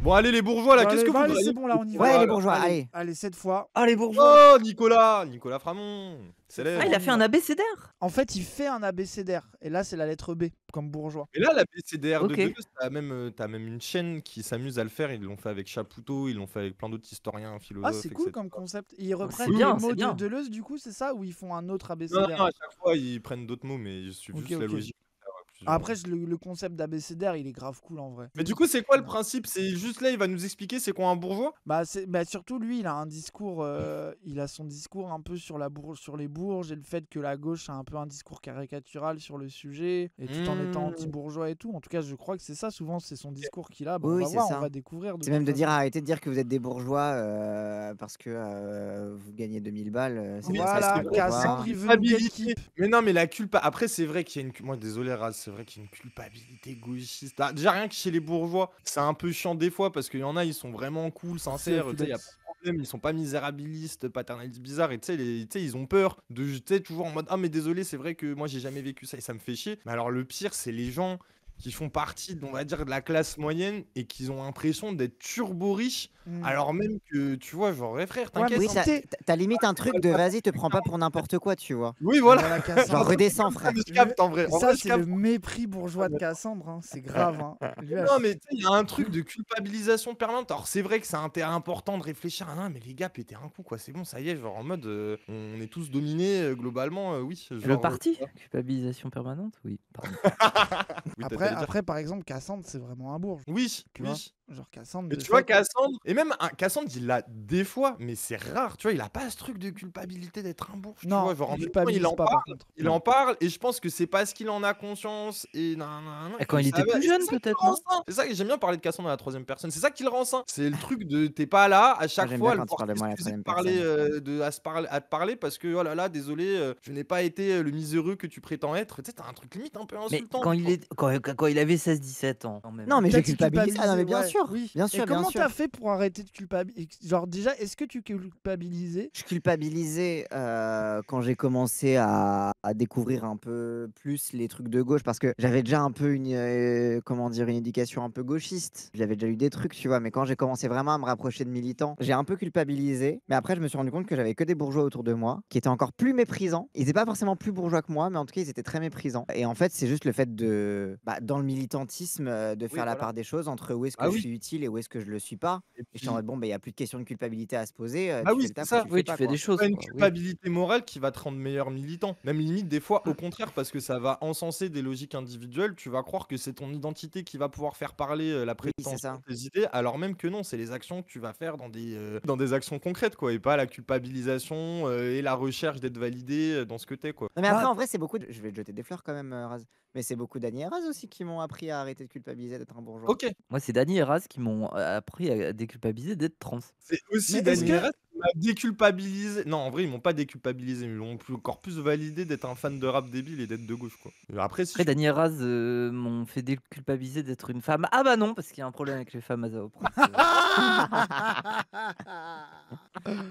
Bon, allez, les bourgeois, là, Bon, qu'est-ce allez, que vous allez, voudriez c'est bon, là, on y va. Ouais, les Voilà. bourgeois, Allez, allez. allez, cette fois. Ah, les bourgeois. Oh, Nicolas Framont. Cette Célèbre. fois, Ah, il a on y fait un va. abécédaire. En fait, il fait un abécédaire. Et là, c'est la lettre B, comme bourgeois. Et là, la BCDR de Ok. Deleuze, t'as même une chaîne qui s'amuse à le faire. Ils l'ont fait avec Chapoutot, ils l'ont fait avec plein d'autres historiens, Ah, philosophes, c'est cool etc. comme concept. Ils reprennent c'est les bien, mots c'est de bien. Deleuze, du coup, c'est ça? Ou ils font un autre Non, abécédaire? à chaque fois, ils prennent d'autres mots, mais je suis Ok, juste la ok. logique. de faire plusieurs- Après, le concept d'abécédaire, il est grave cool en vrai. Mais du coup, c'est quoi le principe? C'est juste là, il va nous expliquer c'est quoi un bourgeois? Bah, surtout lui, il a un discours, il a son discours un peu sur sur les bourges et le fait que la gauche a un peu un discours caricatural sur le sujet et tout en étant Mmh. anti-bourgeois et tout. En tout cas, je crois que c'est ça. Souvent, c'est son discours qu'il a. Bah, Oui, on oui, va c'est voir, ça. on va découvrir. C'est même de toute dire façon. arrêtez de dire que vous êtes des bourgeois parce que vous gagnez 2000 balles. C'est Oui, pas ça, Voilà, être bourgeois. Cassandre, il veut nous Culpabilité. gatekeep. Mais non, mais la culpa. Après, c'est vrai qu'il y a une. Moi, désolé, Raz, c'est vrai qu'il y a une culpabilité gauchiste. Ah, déjà, rien que chez les bourgeois, c'est un peu chiant des fois parce qu'il y en a, ils sont vraiment cool, sincères. Tu sais, y a pas de problème, ils sont pas misérabilistes, paternalistes bizarres. Et tu sais, ils ont peur de. Tu sais, toujours en mode ah, mais désolé, c'est vrai que moi, j'ai jamais vécu ça et ça me fait chier. Mais alors, le pire, c'est les gens qui font partie, on va dire, de la classe moyenne et qui ont l'impression d'être turbo riches, Mm. alors même que, tu vois, genre, eh, frère, Ouais, mais t'inquiète. Oui, c'était- t'as limite un truc de vas-y, te prends pas pour n'importe quoi, tu vois. Oui, voilà. Voilà, Cassandre. Genre redescends, frère. Je capte en vrai. En Ça, vrai, je c'est capte. le mépris bourgeois de Cassandre. Hein. C'est grave. Hein. Lui, Non, mais tu sais, il y a un truc de culpabilisation permanente. Alors, c'est vrai que c'est important de réfléchir à non, mais les gars, pétez un coup, quoi. C'est bon, ça y est, genre en mode, on est tous dominés globalement, oui. Le Genre, parti. Culpabilisation permanente. Oui. Pardon. oui, après, par exemple, Cassandre, c'est vraiment un bourge. oui, Tu vois oui. Genre Cassandre. Mais de tu vois, fait- Cassandre, et même Cassandre, il l'a des fois, mais c'est rare, tu vois, il a pas ce truc de culpabilité d'être un bourge, tu Non, vois, genre en il même temps, il culpabilise en pas, par parle, contre. il en parle, et je pense que c'est parce qu'il en a conscience, et Et quand il était plus jeune, peut-être, non? C'est ça que j'aime bien parler de Cassandre à la troisième personne, c'est ça qui le rend sain, c'est le truc de t'es pas là, à chaque j'aime fois, bien le quand tu parles de moi à la forcer de troisième parler, à te parler, parce que, oh là là, désolé, je n'ai pas été le miséreux que tu prétends être, tu sais, t'as un truc limite un peu Mais insultant. quand il avait 16-17 ans. Quand même. Non, mais j'ai Peut-être culpabilisé. Ah non, mais bien ouais, sûr. oui. Bien Et sûr, bien comment sûr. t'as fait pour arrêter de culpabiliser? Genre, déjà, est-ce que tu culpabilisais? Je culpabilisais quand j'ai commencé à découvrir un peu plus les trucs de gauche parce que j'avais déjà un peu comment dire, une éducation un peu gauchiste. J'avais déjà eu des trucs, tu vois, mais quand j'ai commencé vraiment à me rapprocher de militants, j'ai un peu culpabilisé. Mais après, je me suis rendu compte que j'avais que des bourgeois autour de moi qui étaient encore plus méprisants. Ils n'étaient pas forcément plus bourgeois que moi, mais en tout cas, ils étaient très méprisants. Et en fait, c'est juste le fait dans le militantisme, de faire la voilà. part des choses entre où est-ce que Ah je oui. suis utile et où est-ce que je le suis pas. Et Et j'étais puis- en mode, bon, il n'y a plus de question de culpabilité à se poser. Bah Tu oui, fais le taf c'est ou ça. tu le Oui, fais tu pas, fais quoi. des choses. Pas une quoi, oui. culpabilité morale qui va te rendre meilleur militant. Même limite, des fois, au contraire, parce que ça va encenser des logiques individuelles, tu vas croire que c'est ton identité qui va pouvoir faire parler la Oui, c'est prétention ça. de tes idées, alors même que non, c'est les actions que tu vas faire dans des actions concrètes, quoi, et pas la culpabilisation et la recherche d'être validé dans ce que t'es, quoi. Non, mais après, Bah, en vrai, c'est beaucoup. Je vais te jeter des fleurs quand même, Raz. Mais c'est beaucoup d'Annie et Raz aussi qui m'ont appris à arrêter de culpabiliser d'être un bourgeois. Ok, Moi, c'est Dany et Raz qui m'ont appris à déculpabiliser d'être trans. c'est aussi Mais est-ce Dany que- Erez qui m'a déculpabilisé. Non, en vrai, ils m'ont pas déculpabilisé, mais ils m'ont encore plus validé d'être un fan de rap débile et d'être de gauche, quoi. Et après, si Après, je- Dany et Raz m'ont fait déculpabiliser d'être une femme. Ah bah non, parce qu'il y a un problème avec les femmes à Zao Prince.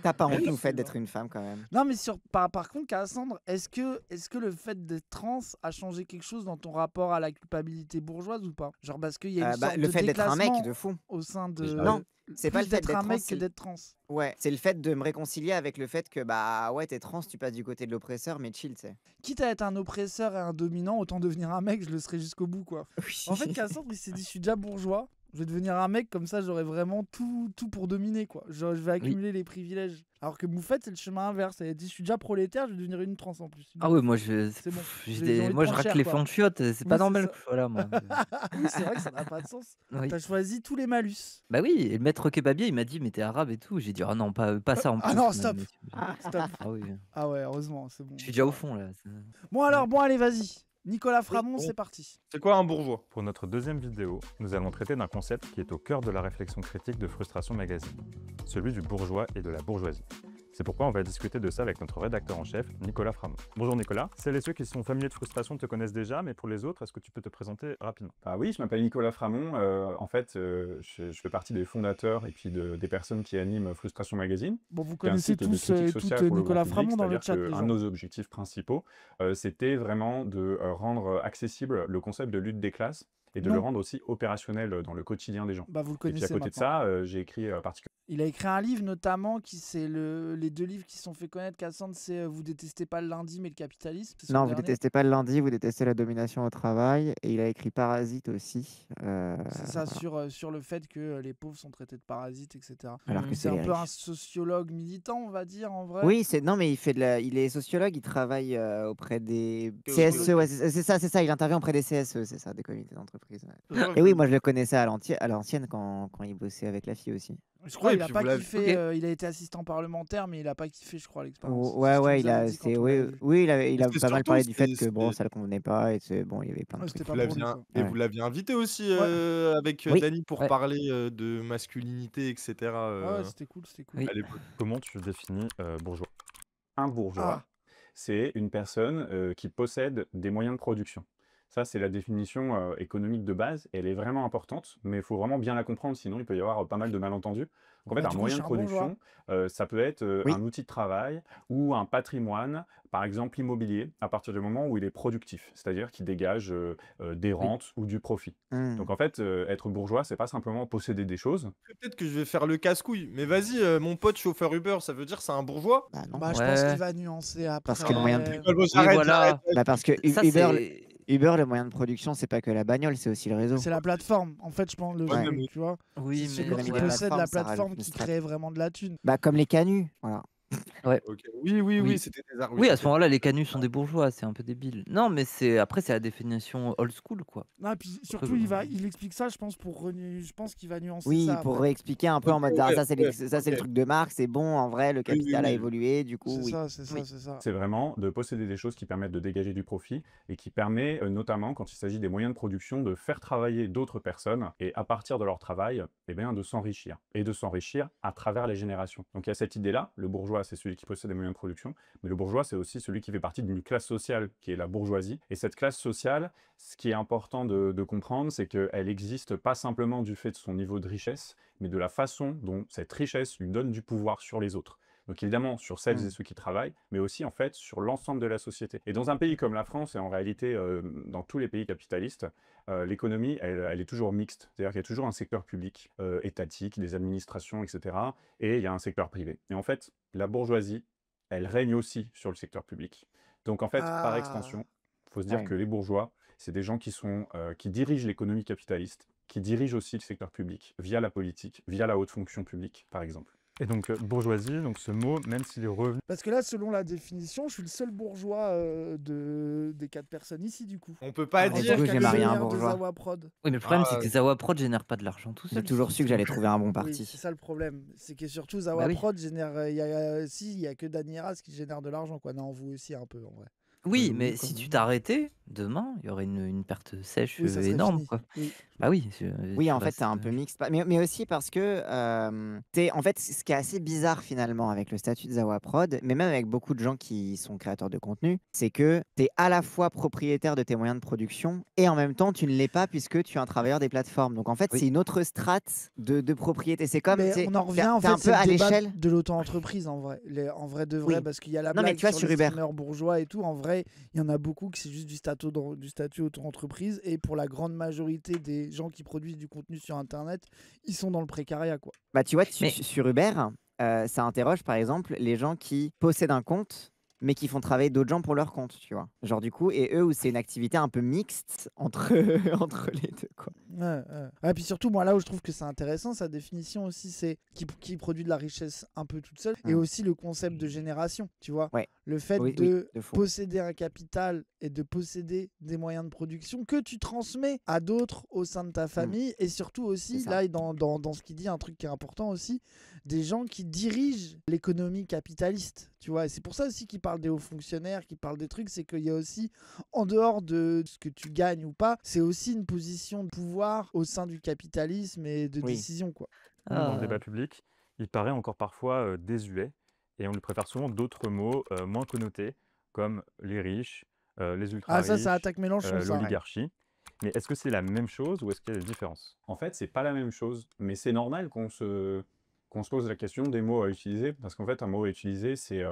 T'as pas honte, nous, fait d'être une femme quand même. Non, mais par contre, Cassandre, est-ce que le fait d'être trans a changé quelque chose dans ton rapport à la culpabilité bourgeoise ou pas? Genre parce qu'il y a une sorte Le de fait d'être un mec déclassement de fou. au sein de... Non, c'est pas plus le fait d'être d'être un trans, mec c'est que d'être trans. Ouais, c'est le fait de me réconcilier avec le fait que, bah ouais, t'es trans, tu passes du côté de l'oppresseur, mais chill, tu sais. Quitte à être un oppresseur et un dominant, autant devenir un mec, je le serai jusqu'au bout, quoi. En fait, Cassandre, il s'est dit, je suis déjà bourgeois, je vais devenir un mec, comme ça j'aurai vraiment tout pour dominer, quoi. Genre, je vais accumuler les privilèges. Alors que Moufette, c'est le chemin inverse. Elle a dit, je suis déjà prolétaire, je vais devenir une trans en plus. Ah ouais, moi C'est bon. j'ai J'ai envie de moi je prendre racle cher, les quoi. fonds de chiottes, c'est Oui, pas c'est normal ça. que je sois là, moi. Oui, c'est vrai que ça n'a pas de sens. Oui. T'as choisi tous les malus. Bah oui, et le maître kebabier, il m'a dit, mais t'es arabe et tout. J'ai dit, ah non, pas ça en plus. Ah non, mesdames, stop. messieurs. Stop. Ah oui, Ah ouais, heureusement, c'est bon. je suis déjà au fond là. Bon alors, bon allez, vas-y. Nicolas Framont, bon. c'est parti. C'est quoi un bourgeois? Pour notre deuxième vidéo, nous allons traiter d'un concept qui est au cœur de la réflexion critique de Frustration Magazine, celui du bourgeois et de la bourgeoisie. C'est pourquoi on va discuter de ça avec notre rédacteur en chef, Nicolas Framont. Bonjour Nicolas, celles et ceux qui sont familiers de Frustration te connaissent déjà, mais pour les autres, est-ce que tu peux te présenter rapidement? Ah oui, je m'appelle Nicolas Framont. En fait, je fais partie des fondateurs et puis des personnes qui animent Frustration Magazine. Bon, vous Qui est un connaissez site de tous critique toutes sociale pour le Nicolas grand Framont public, dans le c'est-à-dire chat, que les un gens. de nos objectifs principaux, c'était vraiment de rendre accessible le concept de lutte des classes et de le Non. rendre aussi opérationnel dans le quotidien des gens. Bah, vous le Et puis à connaissez côté de maintenant. ça, j'ai écrit particulièrement. Il a écrit un livre notamment qui c'est les 2 livres qui se sont fait connaître. Cassandre, c'est Vous détestez pas le lundi mais le capitalisme. C'est son Non, vous dernier. détestez pas le lundi, vous détestez la domination au travail. Et il a écrit Parasite aussi. C'est ça, Voilà. sur le fait que les pauvres sont traités de parasites, etc. Alors que Mm. c'est C'est un les peu un riches. sociologue militant, on va dire, en vrai. Oui, non, mais il est sociologue, il travaille auprès des Ok, CSE, ok. ouais, c'est ça, il intervient auprès des CSE, c'est ça, des comités d'entreprise. Ouais. Je vois Et oui, que- moi je le connaissais à l'ancienne quand il bossait avec la fille aussi. Je crois Ouais, qu'il a puis pas vous l'avez- kiffé. Ok. Il a été assistant parlementaire, mais il a pas kiffé, je crois, l'expérience. Ouais, C'est ce qu'il ouais, nous il avait a, dit quand c'est, on oui, l'avait vu. oui, il Et a c'est pas mal surtout, parlé du fait que bon, c'est- ça le convenait pas et bon, il y avait plein de Ouais, trucs. c'était pas vous pour lui, l'aviez quoi. et Ouais. vous l'aviez invité aussi Ouais. avec Oui. Dany pour Ouais. parler de masculinité, etc. Ouais, c'était cool, c'était cool. Oui. à l'époque. Comment tu définis bourgeois? Un bourgeois, Ah, c'est une personne qui possède des moyens de production. Ça, c'est la définition économique de base. Elle est vraiment importante, mais il faut vraiment bien la comprendre, sinon il peut y avoir pas mal de malentendus. Donc, en fait, bah un du coup, je moyen suis de un bourgeois. production, ça peut être Oui. un outil de travail ou un patrimoine, par exemple immobilier, à partir du moment où il est productif, c'est-à-dire qu'il dégage des Oui. rentes ou du profit. Hmm. Donc, en fait, être bourgeois, c'est pas simplement posséder des choses. Peut-être que je vais faire le casse-couille, mais vas-y, mon pote chauffeur Uber, ça veut dire c'est un bourgeois? Bah non. Bah, je pense qu'il Ouais. va nuancer Parce que le moyen de après. Bon, Oui, j'arrête, voilà. Bah parce que Ça, Uber, c'est. Uber, le moyen de production, c'est pas que la bagnole, c'est aussi le réseau. C'est la plateforme. En fait, je pense le Ouais, Ouais. mais- tu vois. Oui, C'est celui mais L'économie qui des ouais. possède la plateformes, ça rajoute plateforme une qui strate. crée vraiment de la thune. Bah comme les canuts, voilà. Ok. Oui, oui, oui, Oui. c'était des arguments. Oui, à ce moment-là, les canuts sont des bourgeois, c'est un peu débile. Non, mais après, c'est la définition old school, quoi. Non, et puis Après, surtout, il explique ça, je pense, je pense qu'il va nuancer Oui, ça pour après. réexpliquer un peu en mode, Ok, ah, ouais, ça c'est ouais, ça c'est le ok. truc de Marx, c'est bon, en vrai, le Oui, oui, capital a oui. évolué, du coup, C'est oui. ça, c'est ça, Oui. c'est ça. C'est vraiment de posséder des choses qui permettent de dégager du profit et qui permet notamment, quand il s'agit des moyens de production, de faire travailler d'autres personnes et à partir de leur travail, eh bien, de s'enrichir. Et de s'enrichir à travers les générations. Donc il y a cette idée-là, le bourgeois c'est celui qui possède des moyens de production, mais le bourgeois c'est aussi celui qui fait partie d'une classe sociale qui est la bourgeoisie. Et cette classe sociale, ce qui est important de comprendre, c'est qu'elle n'existe pas simplement du fait de son niveau de richesse, mais de la façon dont cette richesse lui donne du pouvoir sur les autres. Donc évidemment sur celles et ceux qui travaillent, mais aussi en fait sur l'ensemble de la société. Et dans un pays comme la France, et en réalité dans tous les pays capitalistes, l'économie, elle est toujours mixte. C'est-à-dire qu'il y a toujours un secteur public, étatique, des administrations, etc. Et il y a un secteur privé. Et en fait, la bourgeoisie, elle règne aussi sur le secteur public. Donc en fait, par extension, il faut se dire Ouais. que les bourgeois, c'est des gens qui dirigent l'économie capitaliste, qui dirigent aussi le secteur public, via la politique, via la haute fonction publique, par exemple. Et donc bourgeoisie, donc ce mot, même s'il est revenu Parce que là, selon la définition, je suis le seul bourgeois des 4 personnes ici, du coup. On peut pas Ah, dire du coup, que j'ai marié un de bourgeois. Zawa Prod. Oui, mais le problème, Ah, c'est que Zawa Prod génère pas de l'argent tout J'ai seul. toujours su que j'allais trouver un bon Oui, parti. c'est ça le problème. C'est que surtout Zawa Bah oui. Prod génère. Il y a que Dany Ras qui génère de l'argent, quoi. Non, vous aussi un peu, en vrai. Oui, Oui, mais quand si même. tu t'arrêtais, demain, il y aurait une perte sèche Oui, ça serait énorme, fini. quoi. Oui. Bah oui. Oui, tu en fait, restes, c'est un peu mixte. Mais aussi parce que, en fait, ce qui est assez bizarre finalement avec le statut de Zawa Prod, mais même avec beaucoup de gens qui sont créateurs de contenu, c'est que tu es à la fois propriétaire de tes moyens de production et en même temps, tu ne l'es pas puisque tu es un travailleur des plateformes. Donc en fait, Oui. c'est une autre strate de propriété. C'est comme, Mais tu sais, on en revient en t'es fait un peu c'est à le débat l'échelle. de l'auto-entreprise en vrai. En vrai de vrai, Oui. parce qu'il y a la Non, mais blague tu vois, sur sur les Uber. streamers bourgeois et tout. En vrai, il y en a beaucoup qui c'est juste du statut auto-entreprise. Et pour la grande majorité des gens qui produisent du contenu sur Internet, ils sont dans le précariat, quoi. Bah, tu vois, Mais- sur Uber, ça interroge par exemple les gens qui possèdent un compte, mais qui font travailler d'autres gens pour leur compte, tu vois. Genre du coup, et eux où c'est une activité un peu mixte entre, entre les deux, quoi. Ouais. Et puis surtout, moi, là où je trouve que c'est intéressant, sa définition aussi, c'est qui produit de la richesse un peu toute seule. Et Mm. aussi le concept de génération, tu vois. Ouais. Le fait Oui, de de fou. posséder un capital et de posséder des moyens de production que tu transmets à d'autres au sein de ta famille. Et surtout aussi, C'est ça. là, dans ce qu'il dit, un truc qui est important aussi, des gens qui dirigent l'économie capitaliste, tu vois. Et c'est pour ça aussi qu'il parle des hauts fonctionnaires, qu'il parle des trucs, c'est qu'il y a aussi, en dehors de ce que tu gagnes ou pas, c'est aussi une position de pouvoir au sein du capitalisme et de Oui. décision, quoi. dans le Ah. débat public, il paraît encore parfois désuet et on lui préfère souvent d'autres mots moins connotés comme les riches, les Ah, ça ultra-riches, attaque Mélenchon, ça. l'oligarchie. Mais est-ce que c'est la même chose ou est-ce qu'il y a des différences? En fait, c'est pas la même chose, mais c'est normal qu'on se pose la question des mots à utiliser, parce qu'en fait, un mot à utiliser, c'est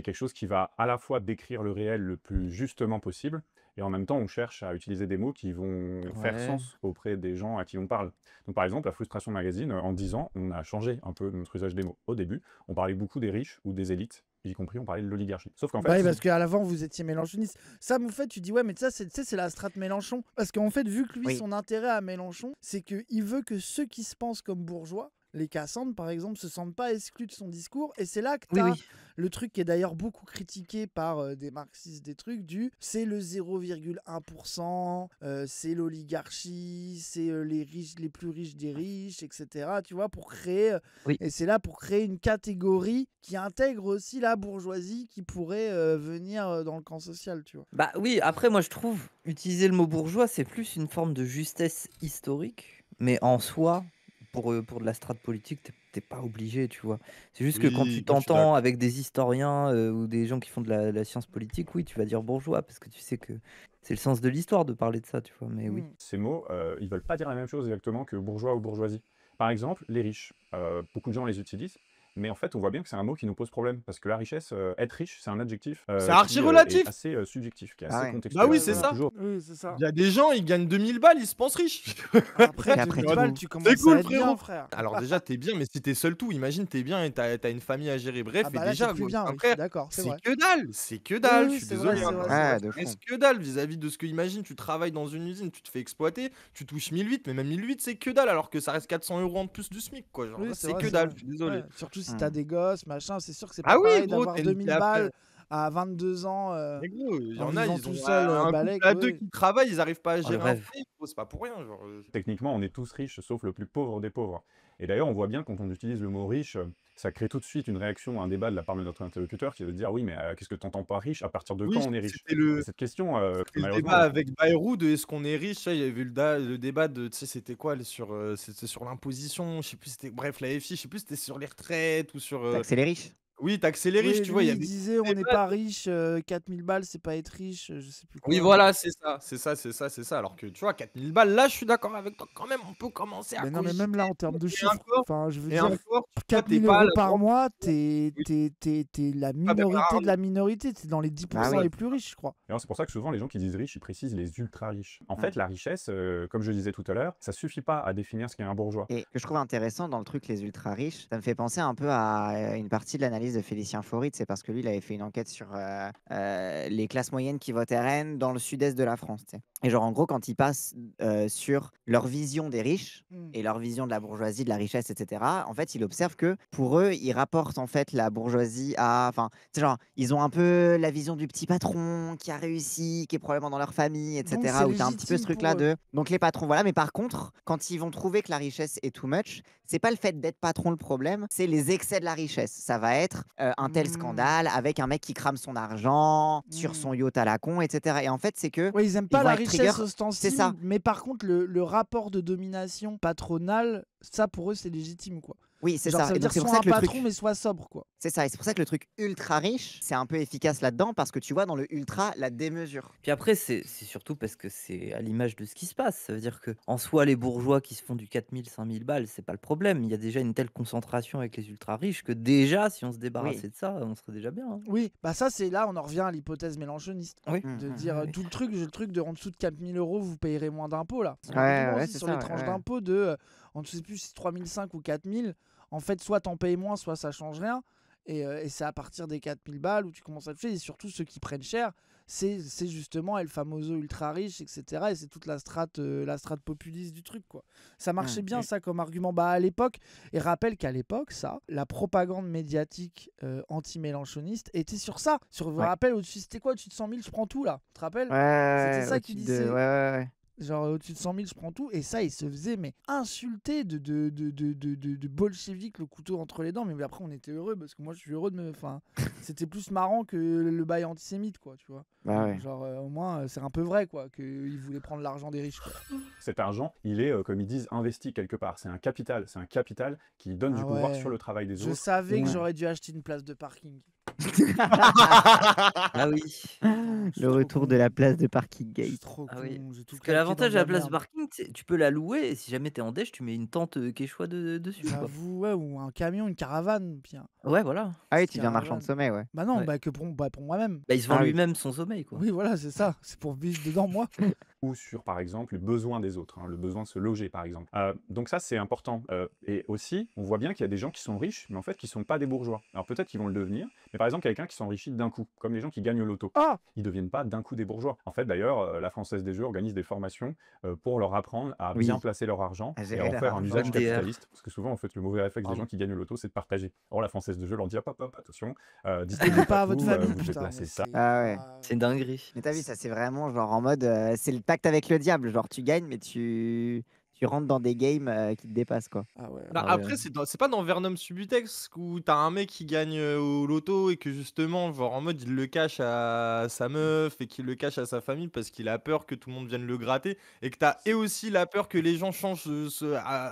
quelque chose qui va à la fois décrire le réel le plus justement possible, et en même temps, on cherche à utiliser des mots qui vont faire Ouais. sens auprès des gens à qui on parle. Donc, par exemple, la Frustration Magazine, en 10 ans, on a changé un peu notre usage des mots. Au début, on parlait beaucoup des riches ou des élites, y compris on parlait de l'oligarchie. Sauf qu'en Bah oui, fait, parce qu'à l'avant, vous étiez mélenchoniste. Ça, en fait, tu dis, ouais, mais ça, tu sais, c'est la strate Mélenchon. Parce qu'en fait, vu que lui, Oui. son intérêt à Mélenchon, c'est qu'il veut que ceux qui se pensent comme bourgeois, les Cassandres, par exemple, se sentent pas exclus de son discours. Et c'est là que Oui, t'as oui. le truc qui est d'ailleurs beaucoup critiqué par des marxistes, des trucs c'est le 0,1%, c'est l'oligarchie, c'est les riches, les plus riches des riches, etc. Tu vois, pour créer. Oui. Et c'est là pour créer une catégorie qui intègre aussi la bourgeoisie qui pourrait venir dans le camp social, tu vois. Bah oui, après, moi, je trouve, utiliser le mot bourgeois, c'est plus une forme de justesse historique, mais en soi, pour de la strate politique, t'es pas obligé, tu vois. C'est juste que quand tu Oui, moi je suis t'entends d'accord. avec des historiens ou des gens qui font de la science politique, oui, tu vas dire bourgeois, parce que tu sais que c'est le sens de l'histoire de parler de ça, tu vois, mais oui. Mm. ces mots, ils veulent pas dire la même chose exactement que bourgeois ou bourgeoisie. Par exemple, les riches, beaucoup de gens les utilisent, mais en fait, on voit bien que c'est un mot qui nous pose problème, parce que la richesse, être riche, c'est un adjectif C'est qui archi est relatif. assez subjectif, qui est Ah assez ouais. contextuel. Bah oui, Ouais, c'est voilà. ça. Toujours Oui, c'est ça. Il y a des gens, ils gagnent 2000 balles, ils se pensent riches. Après, Et après 2000 tout. balles, tu commences cool, à être bien, frérot. frère. Alors déjà, t'es bien, mais si t'es seul tout, imagine, t'es bien et t'as une famille à gérer. Bref, Ah et bah là, déjà, t'es plus gros, bien, un oui, je suis frère, d'accord, c'est c'est vrai. que dalle. C'est que Oui, dalle. oui, Je suis c'est vrai, désolé, c'est hein. vrai, Ouais, c'est vrai. de fou. Reste que dalle vis-à-vis de ce que, imagine, tu travailles dans une usine, tu te fais exploiter, tu touches 1008, mais même 1008, c'est que dalle, alors que ça reste 400 € en plus du SMIC, quoi. Genre, Oui, là, c'est c'est vrai, que c'est dalle, vrai. je suis désolé. Ouais, surtout si Mm. t'as des gosses, machin, c'est sûr que c'est Ah pas oui, pareil gros, d'avoir t'es 2000 après. balles à 22 ans Mais gros, il y en en a, vivant ils tout ont seul un couple balèque, à deux ouais. qui travaillent, ils arrivent pas à Oh, le gérer un rêve. foyer, gros, c'est pas pour rien. Genre, techniquement, on est tous riches, sauf le plus pauvre des pauvres. Et d'ailleurs, on voit bien quand on utilise le mot riche, ça crée tout de suite une réaction, un débat de la part de notre interlocuteur qui va dire oui, mais qu'est-ce que tu entends par riche? À partir de quand oui, on est riche? c'était Et cette question, le malheureusement, débat avec Bayrou de est-ce qu'on est riche, ça, il y avait le débat de, tu sais, c'était quoi, c'était sur l'imposition, je sais plus, c'était, bref, la FI, je sais plus, c'était sur les retraites ou sur, Taxer les riches. oui, taxer les riches, Oui, tu vois, il lui, y il avait disait on des n'est débats. pas riche, 4000 balles, c'est pas être riche, je sais plus Oui, quoi. voilà, c'est ça, c'est ça, c'est ça, c'est ça. Alors que, tu vois, 4000 balles, là, je suis d'accord avec toi, quand même, on peut commencer à Mais non, mais cogiter, même là, en termes de et chiffres, encore, enfin, je veux et dire, encore, tu vois, 4000 t'es pas à euros la par banque, mois, oui, t'es la pas Bernard minorité de Arnault. la minorité, t'es dans les Bah 10% oui. les plus riches, je crois. Et alors, c'est pour ça que souvent les gens qui disent riches, ils précisent les ultra riches. En Mm. fait, la richesse, comme je disais tout à l'heure, ça suffit pas à définir ce qu'est un bourgeois. Et ce que je trouve intéressant dans le truc les ultra riches, ça me fait penser un peu à une partie de l'analyse de Félicien Faurit. C'est parce que lui, il avait fait une enquête sur les classes moyennes qui votent RN dans le sud-est de la France. Tu sais. Et genre, en gros, quand il passe sur leur vision des riches Mm. et leur vision de la bourgeoisie, de la richesse, etc., en fait, il observe que pour eux, ils rapportent en fait la bourgeoisie à. Enfin, c'est genre, ils ont un peu la vision du petit patron qui a réussi, qui est probablement dans leur famille, Donc etc., c'est où tu as un petit peu ce légitime truc-là pour eux. de. Donc les patrons, voilà. Mais par contre, quand ils vont trouver que la richesse est too much, c'est pas le fait d'être patron le problème, c'est les excès de la richesse. Ça va être un tel Mm. scandale avec un mec qui crame son argent sur son Mm. yacht à la con, etc. Et en fait, c'est que Ouais, ils aiment ils pas vont la être richesse trigger. ostensible, C'est ça. mais par contre, le rapport de domination patronale, ça pour eux, c'est légitime, quoi. Oui, c'est Genre, ça. ça veut Et donc dire c'est pour soit ça un que le patron, truc. mais soit sobre, quoi. C'est ça. Et c'est pour ça que le truc ultra riche, c'est un peu efficace là-dedans parce que tu vois dans le ultra la démesure. Puis après, c'est surtout parce que c'est à l'image de ce qui se passe. Ça veut dire que en soi, les bourgeois qui se font du 4000, 5000 balles, c'est pas le problème. Il y a déjà une telle concentration avec les ultra riches que déjà, si on se Oui. débarrassait de ça, on serait déjà bien, hein. Oui, bah ça, c'est là, on en revient à l'hypothèse mélenchoniste. Oui. De Mm. dire oui. tout le truc de en dessous de 4000 euros, vous payerez moins d'impôts, là. C'est Ouais, complètement ouais, aussi c'est sur ça. les Ouais, tranches ouais. d'impôts de, on ne sait plus si c'est 3005 ou 4000. En fait, soit t'en payes moins, soit ça change rien. Et c'est à partir des 4000 balles où tu commences à toucher. Et surtout, ceux qui prennent cher, c'est justement El Famoso ultra riche, etc. Et c'est toute la strate populiste du truc, quoi. Ça marchait bien, ça, comme argument. Bah, à l'époque, et rappelle qu'à l'époque, ça, la propagande médiatique anti-mélenchoniste était sur ça. Sur, je me Ouais. rappelle, au-dessus, c'était quoi, au-dessus de 100 000, je prends tout, là. Tu te rappelles? Ouais, C'était ça qu'il au-dessus de. disait. Ouais, ouais, ouais. Genre au-dessus de 100 000, je prends tout. Et ça, il se faisait mais insulter de bolchevique, le couteau entre les dents. Mais après, on était heureux parce que moi, je suis heureux de me. Enfin, c'était plus marrant que le bail antisémite, quoi, tu vois. Bah ouais. Genre, au moins, c'est un peu vrai, quoi, qu'il voulait prendre l'argent des riches, quoi. Cet argent, il est, comme ils disent, investi quelque part. C'est un capital qui donne Ah du pouvoir ouais. sur le travail des Je autres. savais que Ouais. j'aurais dû acheter une place de parking. Ah oui. Le retour de la place de parking Je suis gate. trop Ah oui. con, j'ai tout Parce que claqué dans l'avantage de de la la place merde. parking, tu peux la louer et si jamais t'es en déj, tu mets une tente Quechua dessus, quoi. J'avoue, ouais, ou un camion, une caravane, puis Ouais, voilà. Ah oui, petite tu deviens marchand de caravane. sommeil, ouais. Bah non, Ouais. bah que pour moi-même. Bah, il se vend Ah oui. lui-même son sommeil, quoi. Oui, voilà, c'est ça. C'est pour vivre dedans, moi. Ou sur, par exemple, le besoin des autres, hein, le besoin de se loger, par exemple. Donc ça, c'est important. Et aussi, on voit bien qu'il y a des gens qui sont riches, mais en fait, qui sont pas des bourgeois. Alors peut-être qu'ils vont le devenir, mais par exemple, quelqu'un qui s'enrichit d'un coup, comme les gens qui gagnent au loto. Ah Ils deviennent pas d'un coup des bourgeois. En fait, d'ailleurs, la Française des Jeux organise des formations pour leur apprendre à Oui. bien placer leur argent À et gérer à en leur faire un argent. usage MDR. capitaliste. Parce que souvent, en fait, le mauvais réflexe des Pardon. gens qui gagnent au loto, c'est de partager. Or, la Française des Jeux leur dit, hop, hop, attention, Donnez distribuez pas à pas votre tout, famille, vous devez putain. placer Mais ça. c'est Ah ouais. C'est une dinguerie. Mais t'as vu, ça c'est vraiment genre en mode, c'est le pacte avec le diable. Genre tu gagnes, mais tu rentres dans des games qui te dépassent, quoi. Ah ouais. Bah, Ah ouais. après, c'est pas dans Venom Subutex où t'as un mec qui gagne au loto et que justement, genre en mode, il le cache à sa meuf et qu'il le cache à sa famille parce qu'il a peur que tout le monde vienne le gratter et que t'as et aussi la peur que les gens changent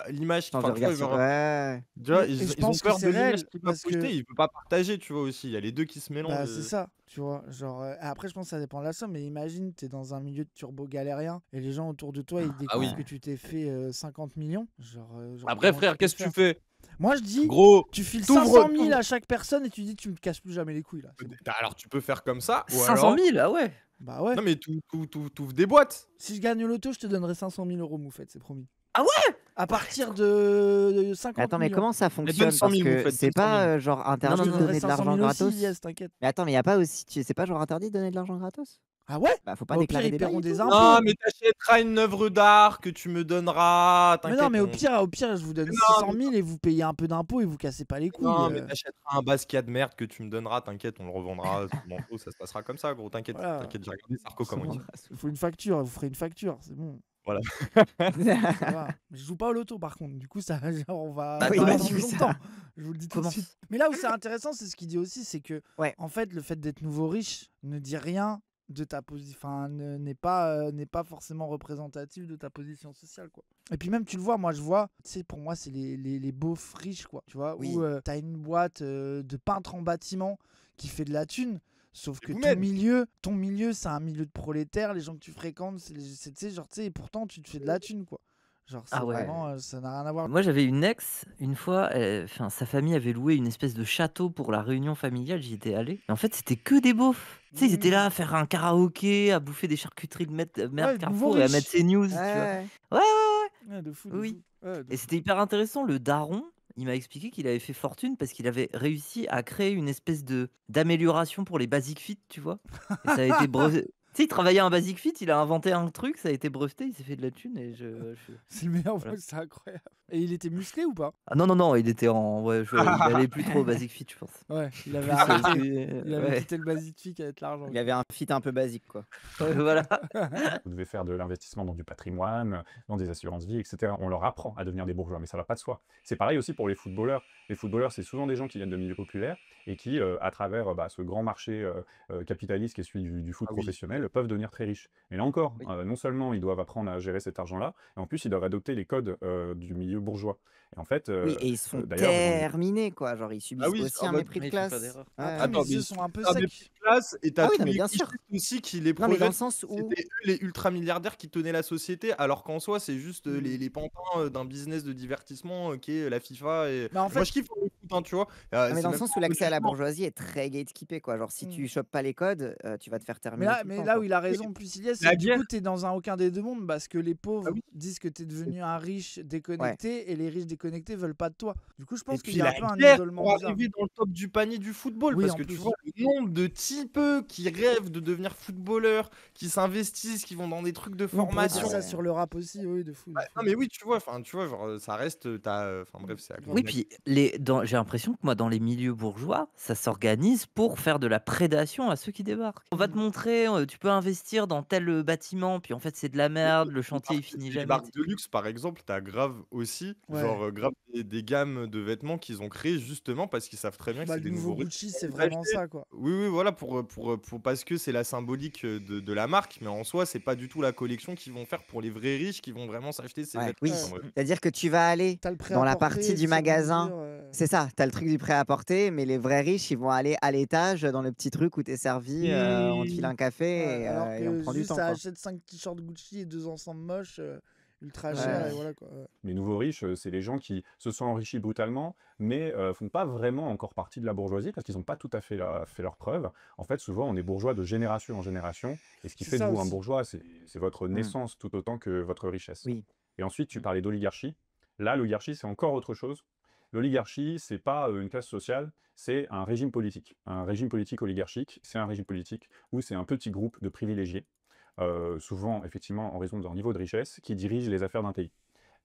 l'image. Change de Enfin, tu vois, regard sur. genre, Ouais. tu vois, Et je ils ont pense que peur c'est de l'image réel qu'il va parce que projeter, il peut pas partager, tu vois aussi. Il y a les deux qui se bah mélangent. c'est ça, tu vois. Genre après je pense que ça dépend de la somme, mais imagine t'es dans un milieu de turbo galérien et les gens autour de toi ils Ah oui. découvrent que tu t'es fait 50 millions. Genre Après, comment frère, tu peux qu'est-ce que tu faire? fais? Moi je dis Gros, tu files t'ouvres- 500 000 t'ouvres- à chaque personne et tu dis tu me casses plus jamais les couilles là. C'est bon. alors tu peux faire comme ça, ou 500 alors. 000, ah ouais. Bah ouais. Non, mais t'ouvres des boîtes. Si je gagne au loto, je te donnerai 500 000 euros, Moufette, c'est promis. Ah ouais. À partir de 50 Mais attends, mais millions. comment ça donne fonctionne? 100 Parce 000, vous que faites, c'est donne 100 000. pas genre interdit Je de te donnerai donner de 500 l'argent 000 aussi, gratos. yes, t'inquiète. Mais attends, mais y a pas aussi, c'est pas genre interdit de donner de l'argent gratos? Ah ouais? Bah faut pas Bah, au pire, déclarer ils des paieront bails et des tout. impôts. Non, mais t'achèteras une œuvre d'art que tu me donneras. Mais T'inquiète. non, mais au pire, je vous donne Non, 600 000 et vous payez un peu d'impôts et vous cassez pas les couilles. Non, mais t'achèteras un basquiat de merde que tu me donneras. T'inquiète, on le revendra. Ça se passera comme ça, gros. T'inquiète, Voilà. t'inquiète, j'ai regardé Sarko comment il dit. Il faut une facture, vous ferez une facture, c'est bon. Voilà. Ça va. Mais je joue pas au loto par contre, du coup ça, genre, on va Bah, pas comment attendre tu fais longtemps. ça? Je vous le dis tout Comment de suite. Mais là où c'est intéressant, c'est ce qu'il dit aussi, c'est que Ouais. en fait le fait d'être nouveau riche ne dit rien de ta position, enfin n'est pas forcément représentatif de ta position sociale, quoi. Et puis même tu le vois, moi je vois, tu sais, pour moi c'est les beaufs riches, quoi, tu vois, Oui. où t'as une boîte de peintre en bâtiment qui fait de la thune. Sauf que vous ton milieu, c'est un milieu de prolétaires, les gens que tu fréquentes, tu sais, genre, tu sais, et pourtant tu te fais de la thune, quoi. Genre, c'est Ah ouais. vraiment, ça n'a rien à voir. Moi, j'avais une ex, une fois, enfin, sa famille avait loué une espèce de château pour la réunion familiale, j'y étais allé. Et en fait, c'était que des beaufs. Tu sais, ils étaient là à faire un karaoké, à bouffer des charcuteries de merde Ouais, Carrefour nouveau et à riche. mettre ses news, tu vois. Ouais. Ouais, de fou, de Oui. fou. Ouais, de Et fou. c'était hyper intéressant, le daron, il m'a expliqué qu'il avait fait fortune parce qu'il avait réussi à créer une espèce d'amélioration pour les Basic Fit, tu vois. Et ça a été breveté. Tu sais, il travaillait à un Basic Fit, il a inventé un truc, ça a été breveté, il s'est fait de la thune et C'est le meilleur Voilà. mot, c'est incroyable. Et il était musclé ou pas? Ah non, il était en... Ouais, il allait plus trop au Basic Fit, je pense. Ouais, il avait Plus, arrêté. Il avait ouais. quitté le basic fit avec l'argent. Il y avait un fit un peu basique, quoi. Voilà. Vous devez faire de l'investissement dans du patrimoine, dans des assurances-vie, etc. On leur apprend à devenir des bourgeois, mais ça va pas de soi. C'est pareil aussi pour les footballeurs. Les footballeurs, c'est souvent des gens qui viennent de milieux populaires et qui, à travers ce grand marché capitaliste qui est celui du foot Ah oui. professionnel, peuvent devenir très riches. Et là encore, Oui. non seulement ils doivent apprendre à gérer cet argent-là, et en plus ils doivent adopter les codes du milieu bourgeois. Et en fait, Oui, et ils se font d'ailleurs, terminer, quoi. Genre, ils subissent oui, aussi en un mode, mépris de oui, ils font pas classe. d'erreur. Ouais. Après, Attends, mes mais yeux sont un peu Ah, mais secs. classe, et t'as Ah oui, tous non, mais les bien sûr. clichés aussi qui les Non, mais dans le projettent. sens où. C'était eux les ultra-milliardaires qui tenaient la société, alors qu'en soi, c'est juste les pantins d'un business de divertissement qui est la FIFA. Et... Mais en Moi, fait, je kiffe le foot, hein, tu vois. Ah, mais C'est dans le même sens pas où l'accès à la logiquement. bourgeoisie est très gatekeepé, quoi. Genre, si Mm. tu chopes pas les codes, tu vas te faire mais terminer là, tout le mais temps, là quoi. où il a raison, plus il y a, c'est La que du guerre. coup, t'es dans un aucun des deux mondes parce que les pauvres Ah oui. disent que t'es devenu un riche déconnecté et les riches déconnectés veulent pas de toi. Du coup, je Et pense qu'il puis y a un la peu un guerre isolement pour bizarre. arriver dans le top du panier du football, Oui, parce en que tu plus. vois le nombre de types qui rêvent de devenir footballeurs, qui s'investissent, qui vont dans des trucs de Oui, on pourrait dire formation. ça sur le rap aussi, oui, de fou. de Bah, fou. non mais oui, tu vois, genre ça reste, enfin bref, c'est à Oui, cause puis j'ai l'impression que moi, dans les milieux bourgeois, ça s'organise pour faire de la prédation à ceux qui débarquent. On va te montrer, tu peux investir dans tel bâtiment, puis en fait, c'est de la merde, le chantier, il finit les jamais. marques de luxe, par exemple, t'as grave aussi, Ouais. genre grave des gammes de vêtements qu'ils ont créées justement parce qu'ils savent très bien que Bah, c'est le des nouveau nouveaux riches Gucci, qui c'est vont vraiment l'acheter. ça, quoi. Oui, voilà, parce que c'est la symbolique de la marque, mais en soi, c'est pas du tout la collection qu'ils vont faire pour les vrais riches qui vont vraiment s'acheter ces Ouais, vêtements. oui. Enfin, bref. C'est-à-dire que tu vas aller T'as le dans la prêt-à-porter, partie du sur magasin mesure, C'est ça, t'as le truc du prêt-à-porter, mais les vrais riches, ils vont aller à l'étage dans le petit truc où t'es servi, on te file un café Ouais, alors et on que prend du juste temps, ça quoi. achète 5 t-shirts Gucci et 2 ensembles moches, ultra chers, Ouais. et voilà quoi. Ouais. Les nouveaux riches, c'est les gens qui se sont enrichis brutalement, mais font pas vraiment encore partie de la bourgeoisie parce qu'ils n'ont pas tout à fait fait leurs preuves. En fait, souvent, on est bourgeois de génération en génération, et ce qui C'est fait de ça vous un aussi. bourgeois, c'est votre Mm. naissance tout autant que votre richesse. Oui. Et ensuite, tu parlais d'oligarchie. Là, l'oligarchie, c'est encore autre chose. L'oligarchie, c'est pas une classe sociale, c'est un régime politique. Un régime politique oligarchique, c'est un régime politique où c'est un petit groupe de privilégiés, souvent effectivement en raison de leur niveau de richesse, qui dirigent les affaires d'un pays.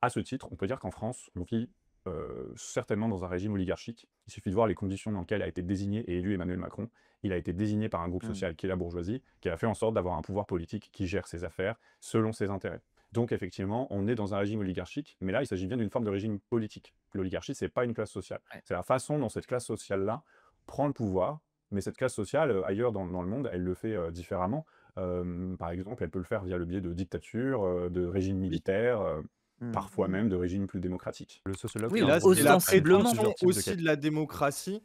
À ce titre, on peut dire qu'en France, on vit certainement dans un régime oligarchique. Il suffit de voir les conditions dans lesquelles a été désigné et élu Emmanuel Macron. Il a été désigné par un groupe Mm. social qui est la bourgeoisie, qui a fait en sorte d'avoir un pouvoir politique qui gère ses affaires selon ses intérêts. Donc effectivement, on est dans un régime oligarchique, mais là, il s'agit bien d'une forme de régime politique. L'oligarchie, c'est pas une classe sociale. Ouais. C'est la façon dont cette classe sociale-là prend le pouvoir, mais cette classe sociale, ailleurs dans le monde, elle le fait différemment. Par exemple, elle peut le faire via le biais de dictatures, de régimes militaires, Mm. parfois même de régimes plus démocratiques. Le sociologue Oui, Et là, propose c'est la ostensiblement. prétention plusieurs types de aussi quêtes. de la démocratie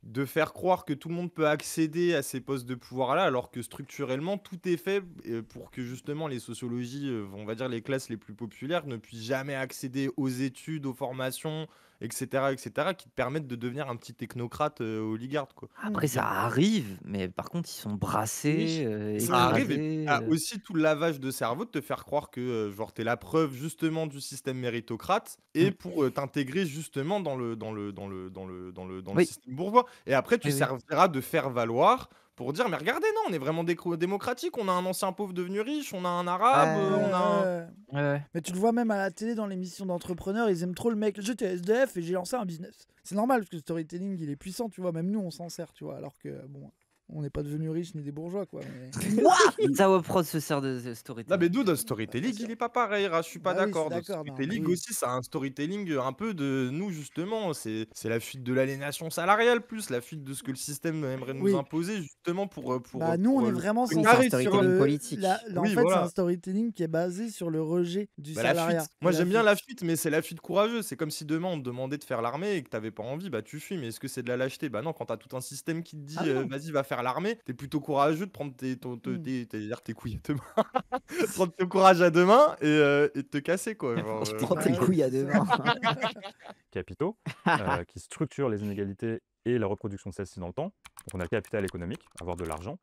de faire croire que tout le monde peut accéder à ces postes de pouvoir-là, alors que structurellement, tout est fait pour que justement les sociologies, on va dire les classes les plus populaires, ne puissent jamais accéder aux études, aux formations, etc., qui te permettent de devenir un petit technocrate oligarque, quoi. Après, ça arrive, mais par contre, ils sont brassés, Ça arrive, et puis écrasés. t'as aussi tout le lavage de cerveau de te faire croire que genre t'es la preuve justement du système méritocrate et pour t'intégrer justement dans le Oui, système bourgeois. Et après tu oui, oui. serviras de faire valoir pour dire mais regardez, non, on est vraiment démocratique, on a un ancien pauvre devenu riche, on a un arabe, Ouais. on a un... Ouais. Ouais, ouais. Mais tu le vois même à la télé dans l'émission d'entrepreneurs, ils aiment trop le mec. J'étais SDF et j'ai lancé un business. C'est normal parce que le storytelling il est puissant, tu vois. Même nous on s'en sert, tu vois. Alors que bon, on n'est pas devenus riches ni des bourgeois, quoi. Mais... Zawa Prod se sert de Non storytelling. mais Dude, storytelling, il est pas pareil, je suis pas Bah oui, je suis d'accord. d'accord, non, Storytelling mais- aussi, c'est un storytelling un peu de nous justement, c'est la fuite de l'aliénation salariale plus la fuite de ce que le système aimerait nous Oui. imposer justement pour Bah nous on est vraiment Oui, c'est un centré sur storytelling le... politique. En Oui, fait c'est voilà. un storytelling qui est basé sur le rejet du Bah, la salariat. fuite. Moi Et j'aime bien fuite. la fuite, mais c'est la fuite courageuse. C'est comme si demain on te demandait de faire l'armée et que t'avais pas envie, bah tu fuis. Mais est-ce que c'est de la lâcheté? Bah non, quand t'as tout un système qui te dit Ah non. vas-y va faire l'armée, t'es plutôt courageux de prendre tes couilles à deux mains, prendre ton courage à deux mains et de te casser quoi. Genre, Je Prends tes Bah oui. couilles à deux mains. Capitaux qui structurent les inégalités et la reproduction de celles-ci dans le temps. Donc on a le capital économique, avoir de l'argent,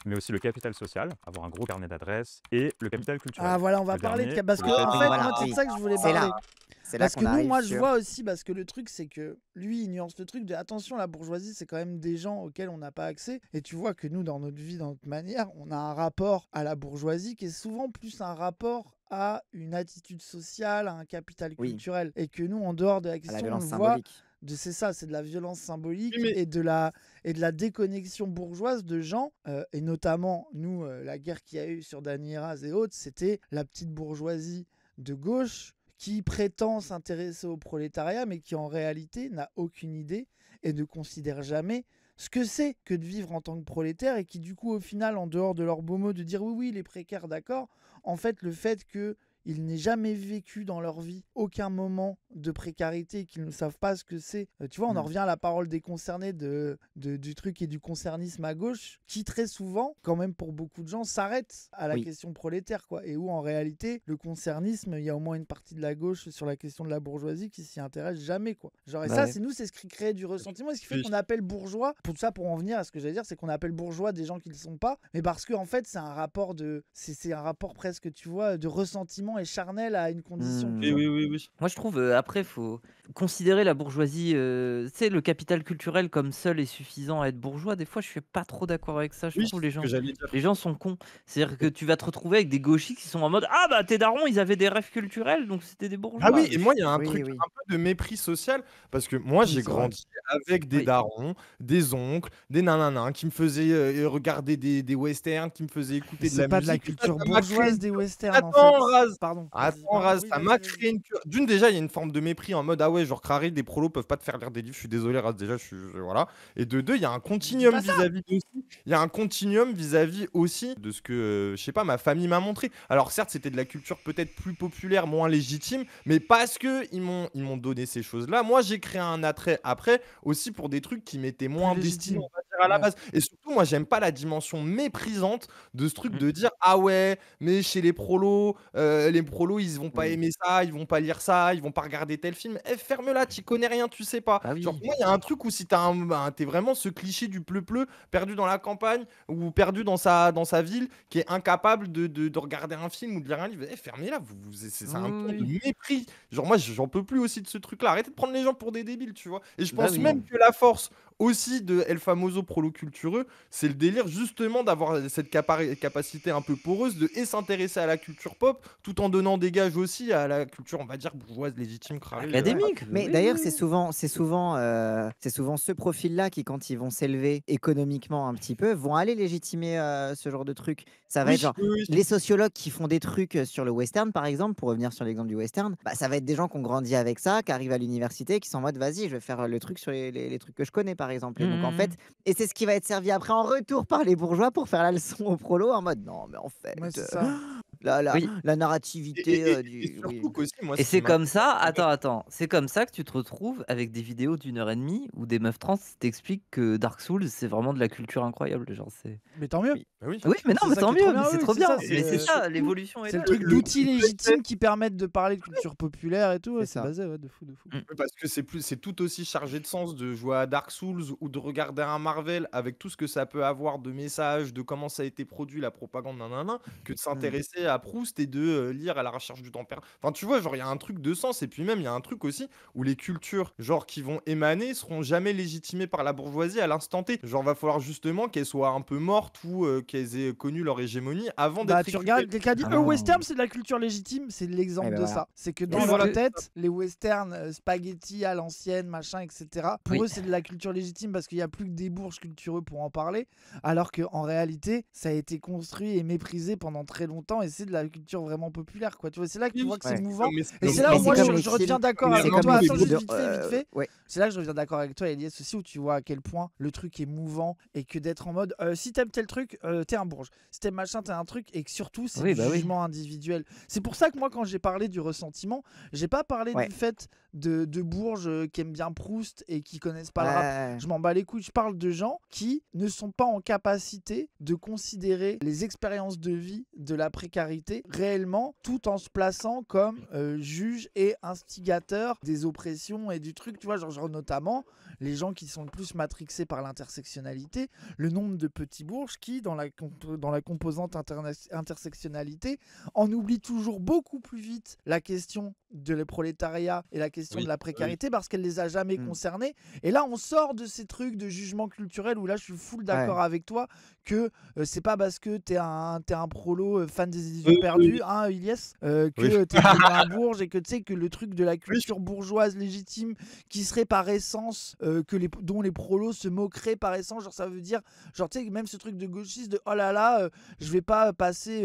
mais aussi le capital social, avoir un gros carnet d'adresses, et le capital culturel. Ah voilà, on va Le parler dernier, de... Parce c'est que le en capital fait, Voilà, moi c'est oui. de ça que je voulais C'est parler. là. C'est là Parce qu'on que nous, arrive moi, je sur... vois aussi, parce que le truc, c'est que lui, il nuance le truc de attention, la bourgeoisie, c'est quand même des gens auxquels on n'a pas accès. Et tu vois que nous, dans notre vie, dans notre manière, on a un rapport à la bourgeoisie qui est souvent plus un rapport à une attitude sociale, à un capital Oui. culturel. Et que nous, en dehors de la à la question, on violence le voit, symbolique. c'est ça, c'est de la violence symbolique Oui, mais- et de la déconnexion bourgeoise de gens, et notamment, nous, la guerre qu'il y a eu sur Dany Raz et autres, c'était la petite bourgeoisie de gauche qui prétend s'intéresser au prolétariat, mais qui en réalité n'a aucune idée et ne considère jamais ce que c'est que de vivre en tant que prolétaire, et qui du coup au final, en dehors de leurs beaux mots de dire oui oui les précaires d'accord, en fait le fait que ils n'aient jamais vécu dans leur vie aucun moment de précarité, qu'ils ne savent pas ce que c'est. Tu vois, on en revient à la parole des concernés du truc et du concernisme à gauche, qui très souvent, quand même pour beaucoup de gens, s'arrête à la Oui. question prolétaire, quoi. Et où en réalité, le concernisme, il y a au moins une partie de la gauche sur la question de la bourgeoisie qui s'y intéresse jamais, quoi. Genre, et Bah ça, ouais. c'est nous, c'est ce qui crée du ressentiment, et ce qui fait Oui. qu'on appelle bourgeois, pour tout ça, pour en venir à ce que j'allais dire, c'est qu'on appelle bourgeois des gens qui ne le sont pas, mais parce que en fait, c'est un rapport c'est un rapport presque, tu vois, de ressentiment et charnel à une condition. Hmm. tu vois. Oui. Moi, je trouve, après, faut considérer la bourgeoisie, tu sais, le capital culturel comme seul et suffisant à être bourgeois. Des fois, je suis pas trop d'accord avec ça. Je Oui, trouve c'est ce que j'allais dire. les gens sont cons. C'est-à-dire que tu vas te retrouver avec des gauchistes qui sont en mode ah bah tes darons, ils avaient des rêves culturels, donc c'était des bourgeois. Ah oui, et moi, il y a un Oui, truc oui. un peu de mépris social, parce que moi, Oui, j'ai c'est vrai. grandi avec des Oui. darons, des oncles, des nananins qui me faisaient regarder des westerns, qui me faisaient écouter de C'est la pas de la musique. Et ça, culture ça m'a créé bourgeoise une des westerns, en Attends, fait. Raz. Pardon. Attends, Raz, ça m'a créé une... D'une, déjà, il y a une forme de mépris en mode, ah ouais, genre Crary, des prolos peuvent pas te faire lire des livres, je suis désolé, déjà, voilà. Et de deux, il y a un continuum vis-à-vis aussi. Il y a un continuum vis-à-vis aussi de ce que, je sais pas, ma famille m'a montré. Alors certes, c'était de la culture peut-être plus populaire, moins légitime, mais parce que ils m'ont donné ces choses-là, moi j'ai créé un attrait après aussi pour des trucs qui m'étaient moins destinés, légitime. on va dire, à la Ouais. base. Et surtout, moi j'aime pas la dimension méprisante de ce truc Mm. de dire ah ouais, mais chez les prolos ils vont pas aimer ça, ils vont pas lire ça, ils vont pas regarder tel film. Eh, ferme-la, tu connais rien, tu sais pas. Bah Genre, oui. moi, il y a un truc où si t'es vraiment ce cliché du pleu-pleu, perdu dans la campagne ou perdu dans sa ville, qui est incapable de regarder un film ou de lire un livre, eh, fermez-la, c'est un ton de Oui. mépris. Genre, moi, j'en peux plus aussi de ce truc-là. Arrêtez de prendre les gens pour des débiles, tu vois. Et je Bah pense oui. même que la force aussi de El Famoso Prolo Cultureux, c'est le délire justement d'avoir cette capacité un peu poreuse de s'intéresser à la culture pop tout en donnant des gages aussi à la culture, on va dire, bourgeoise, légitime, crarée. Académique. Mais Oui, d'ailleurs, oui, c'est oui. souvent ce profil-là qui, quand ils vont s'élever économiquement un petit peu, vont aller légitimer ce genre de truc. Ça va être Oui, genre oui, les sociologues qui font des trucs sur le western, par exemple, pour revenir sur l'exemple du western, bah, ça va être des gens qui ont grandi avec ça, qui arrivent à l'université, qui sont en mode vas-y, je vais faire le truc sur les trucs que je connais, par exemple. Et donc, en fait, et c'est ce qui va être servi après en retour par les bourgeois pour faire la leçon aux prolos en mode non, mais en fait, Ouais, c'est ça. Oui. la Et, narrativité et du. Oui. surtout qu'aussi, moi, Et ce qui c'est comme ça, m'intéresse. attends, c'est comme ça que tu te retrouves avec des vidéos d'1 h 30 où des meufs trans t'expliquent que Dark Souls, c'est vraiment de la culture incroyable. Genre, c'est. Mais tant mieux. Oui. Bah oui. Oui, mais non, C'est mais ça tant qui est trop mieux, mais bien. c'est Oui, trop c'est ça. bien. Mais c'est ça, surtout, l'évolution est C'est là. le truc le d'outils le légitimes qui permettent de parler de culture populaire et tout. Ouais, C'est c'est ça. basé, ouais, de fou, de fou. Oui, parce que c'est tout aussi chargé de sens de jouer à Dark Souls ou de regarder un Marvel avec tout ce que ça peut avoir de messages, de comment ça a été produit, la propagande, nanana, que de s'intéresser à Proust et de lire à la recherche du temps perdu. Enfin, tu vois, genre, il y a un truc de sens. Et puis même, il y a un truc aussi où les cultures, genre, qui vont émaner, seront jamais légitimées par la bourgeoisie à l'instant T. Genre, va falloir justement qu'elles soient un peu mortes ou qu'elles aient connu leur hégémonie avant Bah, d'être tu récupérées. regardes, quelqu'un dit Ah non. western, c'est de la culture légitime, c'est l'exemple Eh ben de voilà. ça. C'est que dans Oui, leur voilà. tête, les westerns, spaghetti à l'ancienne, machin, etc., pour Oui. eux, c'est de la culture légitime parce qu'il n'y a plus que des bourges cultureux pour en parler, alors qu'en réalité, ça a été construit et méprisé pendant très longtemps et c'est de la culture vraiment populaire, quoi. Tu vois, c'est là que tu Oui, vois que Ouais. c'est mouvant. mais Et Mais c'est là où c'est moi, comme je, les je reviens films- d'accord mais avec comme toi. les Attends, films juste de- vite fait. ouais. C'est là que je reviens d'accord avec toi, Elias, aussi, où tu vois à quel point le truc est mouvant et que d'être en mode si t'aimes tel truc, t'es un bourge. Si t'aimes machin, t'es un truc. Et que surtout, c'est Oui, du bah oui. jugement individuel. C'est pour ça que moi, quand j'ai parlé du ressentiment, j'ai pas parlé Ouais. du fait de bourges qui aiment bien Proust et qui connaissent pas le rap. Ouais. Je m'en bats les couilles. Je parle de gens qui ne sont pas en capacité de considérer les expériences de vie de la précarité réellement, tout en se plaçant comme juge et instigateur des oppressions et du truc. Tu vois, genre notamment les gens qui sont le plus matrixés par l'intersectionnalité, le nombre de petits bourges qui, dans la composante intersectionnalité, en oublient toujours beaucoup plus vite la question de le prolétariat et la question Oui, de la précarité parce qu'elle les a jamais concernés. Et là, on sort de ces trucs de jugement culturel où là, je suis full d'accord avec toi que c'est pas parce que t'es un prolo fan des illusions perdues, hein, Ilyes, que t'es devenu un bourge et que tu sais que le truc de la culture bourgeoise légitime qui serait par essence dont les prolos se moqueraient par essence, genre ça veut dire, genre tu sais, même ce truc de gauchiste de oh là là, je vais pas passer,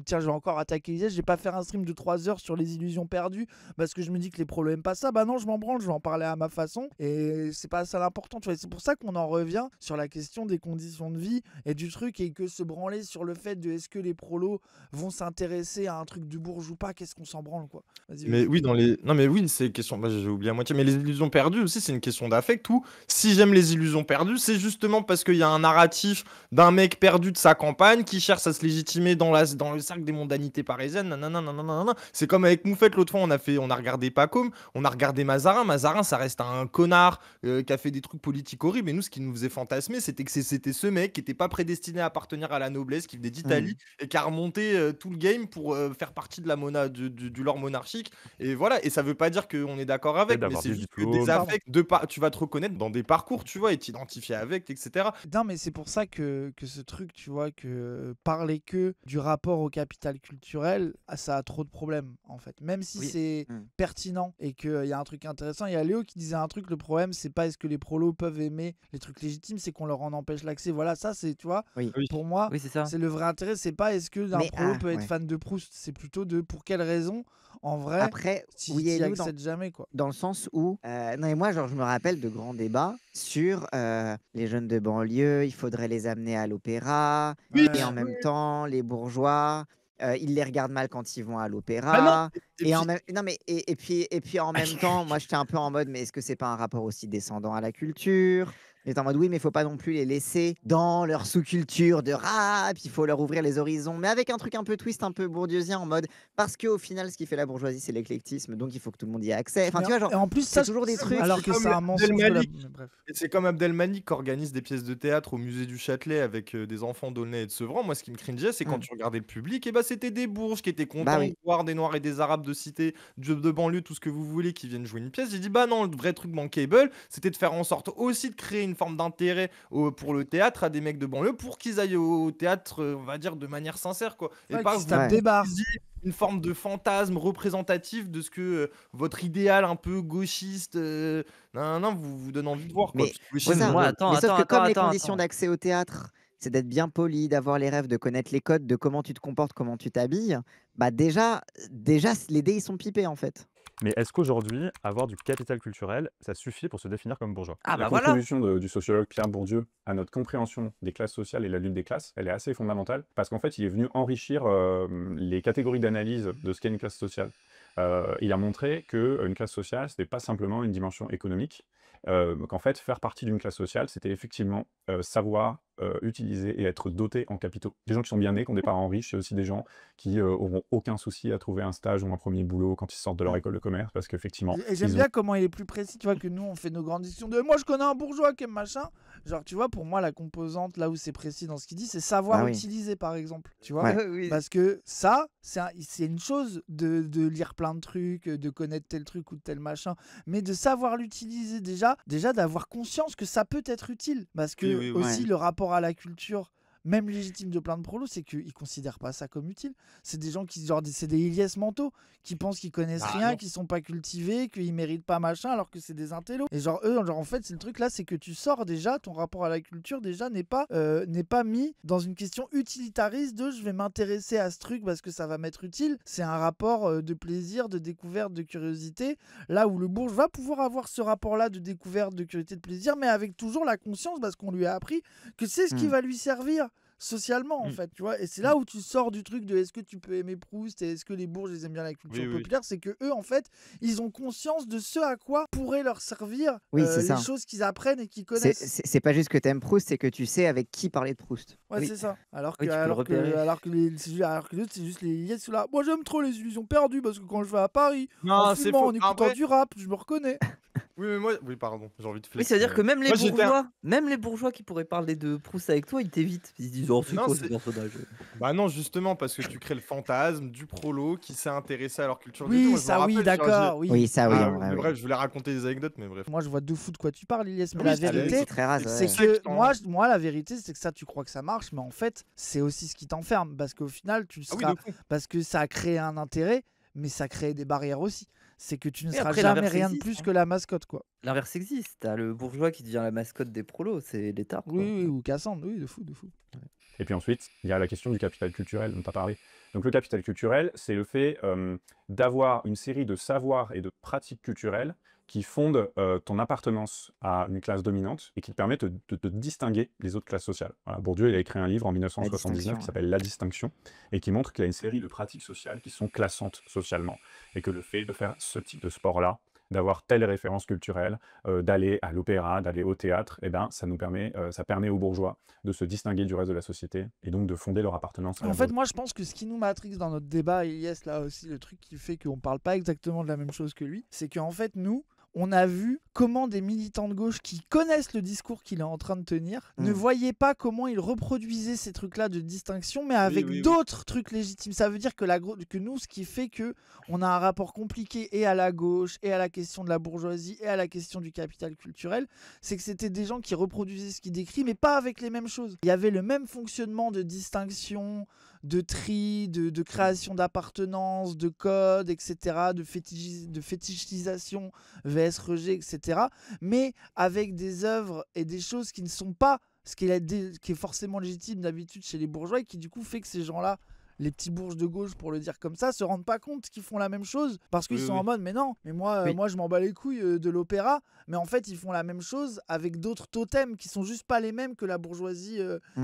tiens, je vais encore attaquer Ilyes, je vais pas faire un stream de 3 heures sur les illusions perdues parce que je me dis que les prolos aiment pas ça. Bah non, je m'en branle, je vais en parler à ma façon et c'est pas ça l'important, tu vois. C'est pour ça qu'on en revient sur la question des conditions de vie et du truc, et que se branler sur le fait de est-ce que les prolos vont s'intéresser à un truc de bourge ou pas, qu'est-ce qu'on s'en branle, quoi. Vas-y, Mais vas-y. oui, non, mais oui, c'est question. Bah, j'ai oublié à moitié. Mais les illusions perdues aussi, c'est une question d'affect. Ou si j'aime les illusions perdues, c'est justement parce qu'il y a un narratif d'un mec perdu de sa campagne qui cherche à se légitimer dans le cercle des mondanités parisiennes. Nanana, nanana, nanana. C'est comme avec Moufette l'autre fois, on a regardé Pacôme, on a regardé Mazarin. Mazarin, ça reste un connard qui a fait des trucs politiques horribles. Et nous, ce qui nous faisait fantasmer, c'était que c'était ce mec qui n'était pas prédestiné à appartenir à la noblesse, qui venait d'Italie et qui a remonté tout le game pour faire partie de du lore monarchique. Et voilà, et ça veut pas dire qu'on est d'accord avec, mais d'avoir c'est des juste que diplômes. des affects, tu vas te reconnaître dans des parcours, tu vois, et t'identifier avec, etc. Non, mais c'est pour ça que ce truc, tu vois, que parler que du rapport au capital culturel, ça a trop de problèmes, en fait. Même si c'est pertinent et que il y a un truc intéressant. Il y a Léo qui disait un truc, le problème, c'est pas est-ce que les prolos peuvent aimer les trucs légitimes, c'est qu'on leur en empêche l'accès. Voilà, ça, c'est, tu vois, Oui. pour moi, Oui, c'est ça. c'est le vrai intérêt. C'est pas est-ce que un Mais, prolo peut être ouais. fan de Proust, c'est plutôt de pour quelle raison, en vrai, Après, tu oui et t'y non, accèdes jamais, quoi. dans le sens où, non et moi, genre, je me rappelle de grands débats sur les jeunes de banlieue, il faudrait les amener à l'opéra, Oui, et en Ouais. même temps, les bourgeois, ils les regardent mal quand ils vont à Bah non. l'opéra. Et Et en puis, même, non mais et puis en même temps, moi j'étais un peu en mode, mais est-ce que c'est pas un rapport aussi descendant à la culture? J'étais en mode oui, mais il faut pas non plus les laisser dans leur sous-culture de rap, il faut leur ouvrir les horizons, mais avec un truc un peu twist, un peu bourdieuxien en mode parce qu'au final, ce qui fait la bourgeoisie, c'est l'éclectisme, donc il faut que tout le monde y ait accès. Enfin, Mais tu vois, genre, et en plus, c'est ça, toujours des trucs. alors c'est que comme c'est un mensonge de la. Abdelmalik. Mais bref. Et c'est comme Abdelmalik qui organise des pièces de théâtre au musée du Châtelet avec des enfants d'Aulnay et de Sevran. Moi, ce qui me cringeait, c'est quand Mm. tu regardais le public, et bah c'était des bourges qui étaient Bah contents oui. de voir des noirs et des arabes de cité, de banlieue, tout ce que vous voulez, qui viennent jouer une pièce. J'ai dit, bah non, le vrai truc bankable, c'était de faire en sorte aussi de créer une forme d'intérêt pour le théâtre à des mecs de banlieue pour qu'ils aillent au théâtre, on va dire, de manière sincère, quoi. Et Ouais, pas qui se vous tapent des barres. produisiez une forme de fantasme représentatif de ce que votre idéal un peu gauchiste, non, vous donne envie de voir, quoi. Mais Parce que le c'est Ouais, mais gauchisme, ça. moi, attends, Mais sauf attends, que attends, comme les attends, conditions attends. d'accès au théâtre, c'est d'être bien poli, d'avoir les rêves, de connaître les codes, de comment tu te comportes, comment tu t'habilles, bah déjà, les dés, ils sont pipés en fait. Mais est-ce qu'aujourd'hui, avoir du capital culturel, ça suffit pour se définir comme bourgeois? Ah La bah voilà. contribution du sociologue Pierre Bourdieu à notre compréhension des classes sociales et la lutte des classes, elle est assez fondamentale parce qu'en fait, il est venu enrichir les catégories d'analyse de ce qu'est une classe sociale. Il a montré qu'une classe sociale, ce n'était pas simplement une dimension économique, qu'en fait, faire partie d'une classe sociale, c'était effectivement savoir utiliser et être doté en capitaux. Des gens qui sont bien nés, qui ont des parents riches, c'est aussi des gens qui auront aucun souci à trouver un stage ou un premier boulot quand ils sortent de leur école de commerce, parce qu'effectivement, Et j'aime ils ont... bien comment il est plus précis, tu vois, que nous, on fait nos grandes discussions de moi, je connais un bourgeois qui aime machin. Genre, tu vois, pour moi, la composante, là où c'est précis dans ce qu'il dit, c'est savoir Ah oui. utiliser, par exemple. Tu vois, Ouais. Oui. parce que ça, c'est une chose de lire plein de trucs, de connaître tel truc ou tel machin, mais de savoir l'utiliser déjà d'avoir conscience que ça peut être utile. Parce que Oui, oui, oui. aussi, Ouais. le rapport à la culture, même légitime de plein de prolos, c'est qu'ils considèrent pas ça comme utile. C'est des gens qui, genre, c'est des Ilyes mentaux, qui pensent qu'ils connaissent Ah, rien, non. qui sont pas cultivés, qu'ils méritent pas machin, alors que c'est des intellos. Et genre, eux, genre, en fait, c'est le truc là, c'est que tu sors déjà, ton rapport à la culture déjà n'est pas mis dans une question utilitariste de je vais m'intéresser à ce truc parce que ça va m'être utile. C'est un rapport de plaisir, de découverte, de curiosité. Là où le bourge va pouvoir avoir ce rapport-là de découverte, de curiosité, de plaisir, mais avec toujours la conscience, parce qu'on lui a appris que c'est ce qui Mm. va lui servir socialement en Mm. fait, tu vois. Et c'est là où tu sors du truc de est-ce que tu peux aimer Proust et est-ce que les bourges ils aiment bien la culture Oui, oui. populaire, c'est que eux en fait ils ont conscience de ce à quoi pourrait leur servir Oui, c'est les ça. choses qu'ils apprennent et qu'ils C'est connaissent. c'est pas juste que t'aimes Proust, c'est que tu sais avec qui parler de Proust. Ouais, Oui. c'est ça. Alors que Oui, tu peux le alors repérer. que alors que les autres c'est juste les yes là. Moi j'aime trop les illusions perdues parce que quand je vais à Paris en Non, c'est fumant, faux. en écoutant Après, du rap, je me reconnais. oui, mais moi, oui, pardon, j'ai envie de Oui, flexer. c'est-à-dire que même les Moi, j'étais un- bourgeois qui pourraient parler de Proust avec toi, ils t'évitent. Ils se disent oh c'est Non, quoi ce c'est- personnage? Bah non, justement, parce que tu crées le fantasme du prolo qui s'est intéressé à leur culture du tout. Oui, Moi, je me ça oui, rappelle, d'accord, oui. Oui, ça oui, Ah en oui, vrai, mais oui. bref, je voulais raconter des anecdotes, mais bref. Moi je vois de fou de quoi tu parles, Ilyes, mais Oui, la c'est vérité C'est très rare. c'est Ouais. que Secte, hein. moi la vérité c'est que ça tu crois que ça marche, mais en fait c'est aussi ce qui t'enferme parce qu'au final tu Ah oui, seras de fou. parce que ça a créé un intérêt, mais ça crée des barrières aussi. C'est que tu ne Et seras après, jamais l'inverse rien de existe, plus hein. que la mascotte, quoi. L'inverse existe. T'as le bourgeois qui devient la mascotte des prolos, c'est l'état. Oui, ou Cassandre, oui, de fou, de fou. Et puis ensuite, il y a la question du capital culturel dont tu as parlé. Donc le capital culturel, c'est le fait d'avoir une série de savoirs et de pratiques culturelles qui fondent ton appartenance à une classe dominante et qui te permettent de te distinguer des autres classes sociales. Voilà, Bourdieu il a écrit un livre en 1979 distinction, qui ouais. s'appelle La distinction et qui montre qu'il y a une série de pratiques sociales qui sont classantes socialement et que le fait de faire ce type de sport-là, d'avoir telle référence culturelle, d'aller à l'opéra, d'aller au théâtre, eh ben, ça permet aux bourgeois de se distinguer du reste de la société et donc de fonder leur appartenance à En la fait, moi, je pense que ce qui nous matrixe dans notre débat, Ilyes, là aussi, le truc qui fait qu'on parle pas exactement de la même chose que lui, c'est qu'en fait, nous, on a vu comment des militants de gauche qui connaissent le discours qu'il est en train de tenir ne voyaient pas comment il reproduisait ces trucs-là de distinction, mais avec oui. d'autres trucs légitimes. Ça veut dire que nous, ce qui fait que on a un rapport compliqué et à la gauche, et à la question de la bourgeoisie, et à la question du capital culturel, c'est que c'était des gens qui reproduisaient ce qu'il décrit, mais pas avec les mêmes choses. Il y avait le même fonctionnement de distinction, de tri, de création d'appartenance, de code, etc., de fétichisation, VS rejet, etc. Mais avec des œuvres et des choses qui ne sont pas ce qui est forcément légitime d'habitude chez les bourgeois et qui du coup fait que ces gens-là, les petits bourges de gauche pour le dire comme ça, se rendent pas compte qu'ils font la même chose parce qu'ils sont en mode mais non, mais moi, moi je m'en bats les couilles de l'opéra, mais en fait ils font la même chose avec d'autres totems qui sont juste pas les mêmes que la bourgeoisie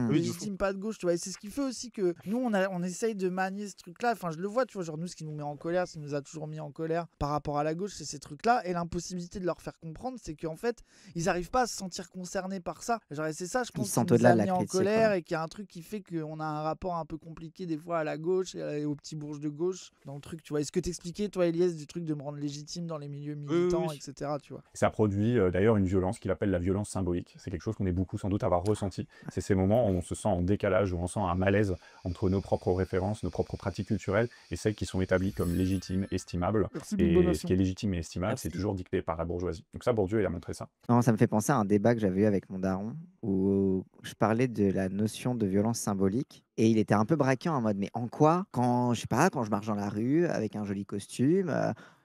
légitime, pas de gauche, tu vois. Et c'est ce qui fait aussi que nous on essaye de manier ce truc-là, enfin je le vois, tu vois, genre nous ce qui nous met en colère, ce qui nous a toujours mis en colère par rapport à la gauche, c'est ces trucs-là, et l'impossibilité de leur faire comprendre, c'est qu'en fait ils arrivent pas à se sentir concernés par ça. Genre, et c'est ça je pense qui nous a mis en colère et qui a un truc qui fait qu'on a un rapport un peu compliqué des fois à la gauche et aux petits bourges de gauche dans le truc, tu vois. Est-ce que t'expliquais toi Elias du truc de me rendre légitime dans les milieux militants, etc., tu vois. Ça produit d'ailleurs une violence qu'il appelle la violence symbolique. C'est quelque chose qu'on est beaucoup sans doute à avoir ressenti. C'est ces moments où on se sent en décalage, où on sent un malaise entre nos propres références, nos propres pratiques culturelles et celles qui sont établies comme légitimes, estimables. Et ce qui est légitime et estimable, c'est toujours dicté par la bourgeoisie. Donc ça, Bourdieu, il a montré ça. Non, ça me fait penser à un débat que j'avais eu avec mon daron où je parlais de la notion de violence symbolique. Et il était un peu braquant en mode, mais en quoi, quand je sais pas, quand je marche dans la rue avec un joli costume,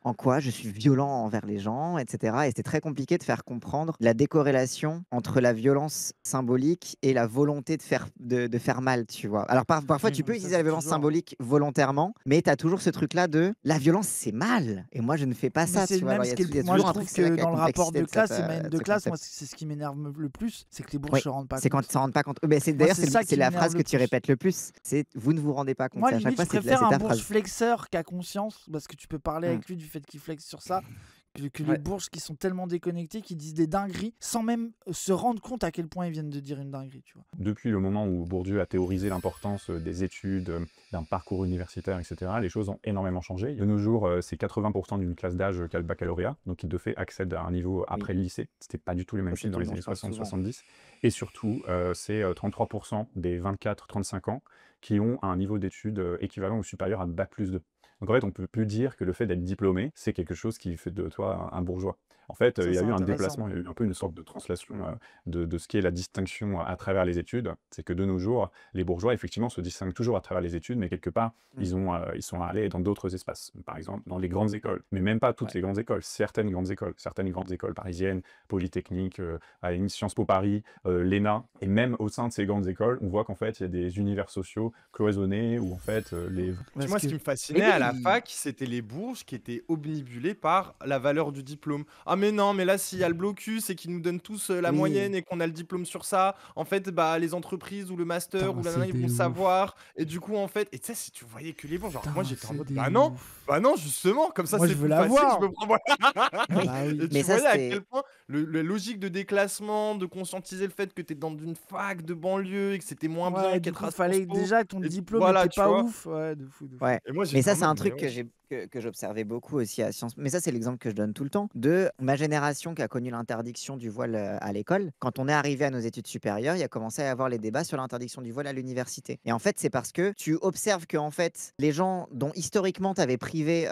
en quoi je suis violent envers les gens, etc. Et c'était très compliqué de faire comprendre la décorrélation entre la violence symbolique et la volonté de faire mal, tu vois. Alors parfois, tu peux utiliser la violence symbolique volontairement, mais tu as toujours ce truc-là de la violence, c'est mal. Et moi, je ne fais pas ça, tu vois. Moi, je trouve que dans le rapport de classe, moi, c'est ce qui m'énerve le plus, c'est que les bourges se rendent pas compte. C'est quand ils ne s'en rendent pas compte. D'ailleurs, c'est la phrase que tu répètes le plus. C'est vous ne vous rendez pas compte. Moi, à chaque limite, fois, je préfère un bourge flexeur qui a conscience, parce que tu peux parler avec lui du fait qu'il flexe sur ça, que les bourges qui sont tellement déconnectés, qui disent des dingueries, sans même se rendre compte à quel point ils viennent de dire une dinguerie, tu vois. Depuis le moment où Bourdieu a théorisé l'importance des études, d'un parcours universitaire, etc., les choses ont énormément changé. De nos jours, c'est 80% d'une classe d'âge qui a le baccalauréat, donc qui de fait accède à un niveau après le lycée. C'était pas du tout les mêmes chiffres dans les années 60-70. Et surtout, c'est 33% des 24-35 ans qui ont un niveau d'études équivalent ou supérieur à Bac plus 2. Donc en fait, on peut plus dire que le fait d'être diplômé, c'est quelque chose qui fait de toi un bourgeois. En fait, il y a eu un déplacement, il y a eu un peu une sorte de translation de ce qui est la distinction à travers les études. C'est que de nos jours, les bourgeois, effectivement, se distinguent toujours à travers les études, mais quelque part, ils sont allés dans d'autres espaces. Par exemple, dans les grandes écoles. Mais même pas toutes les grandes écoles, certaines grandes écoles parisiennes, Polytechnique, Sciences Po Paris, l'ENA. Et même au sein de ces grandes écoles, on voit qu'en fait, il y a des univers sociaux cloisonnés où en fait, Moi, ce qui me fascinait à la fac, c'était les bourges qui étaient obnubilés par la valeur du diplôme. Ah mais non, mais là s'il y a le blocus et qu'ils nous donnent tous la moyenne et qu'on a le diplôme sur ça, en fait bah les entreprises ou le master ou la nana ils vont savoir et du coup en fait et tu sais si tu voyais que les bourges, genre moi j'étais en mode bah non justement comme ça moi, c'est je veux plus la facile, voir. je me prends et Mais tu ça, voyais à c'est- quel point la logique de déclassement, de conscientiser le fait que t'es dans une fac de banlieue et que c'était moins bien Ouais, du qu'être coup, à fallait Sciences Po. déjà que ton Et diplôme voilà, était tu pas vois. ouf. Ouais, de fou. Ouais. Et moi Mais j'étais ça, en c'est un mode truc mais ouais. que j'observais beaucoup aussi à Sciences Po. Mais ça, c'est l'exemple que je donne tout le temps. De ma génération qui a connu l'interdiction du voile à l'école. Quand on est arrivé à nos études supérieures, il y a commencé à y avoir les débats sur l'interdiction du voile à l'université. Et en fait, c'est parce que tu observes que en fait, les gens dont historiquement tu avais privé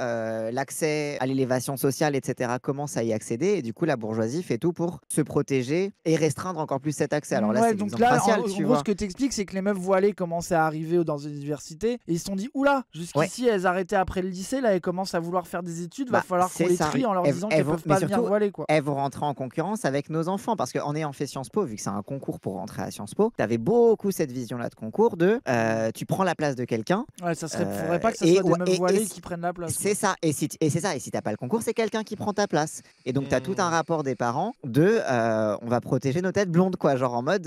l'accès à l'élévation sociale, etc., commencent à y accéder. Et du coup, la bourgeoisie fait tout pour se protéger et restreindre encore plus cet accès. Alors là, Ouais, c'est donc l'exemple là, racial, en tu gros, vois. ce que t'expliques, c'est que les meufs voilées commençaient à arriver dans une université et ils se sont dit, oula, jusqu'ici, elles arrêtaient après le lycée, là, elles commencent à vouloir faire des études, va falloir qu'on c'est les ça. trie en leur Elles- disant elles qu'elles vont- peuvent mais pas venir surtout, voilées, quoi. elles vont rentrer en concurrence avec nos enfants parce qu'en ayant fait Sciences Po, vu que c'est un concours pour rentrer à Sciences Po, tu avais beaucoup cette vision-là de concours de tu prends la place de quelqu'un. Ouais, ça faudrait pas que ce et- soit des ouais, meufs voilées qui prennent la place. C'est ça. Et c'est ça. Et si t'as pas le concours, c'est quelqu'un qui prend ta place. Et donc tu as tout un rapport des parents de on va protéger nos têtes blondes, quoi. Genre en mode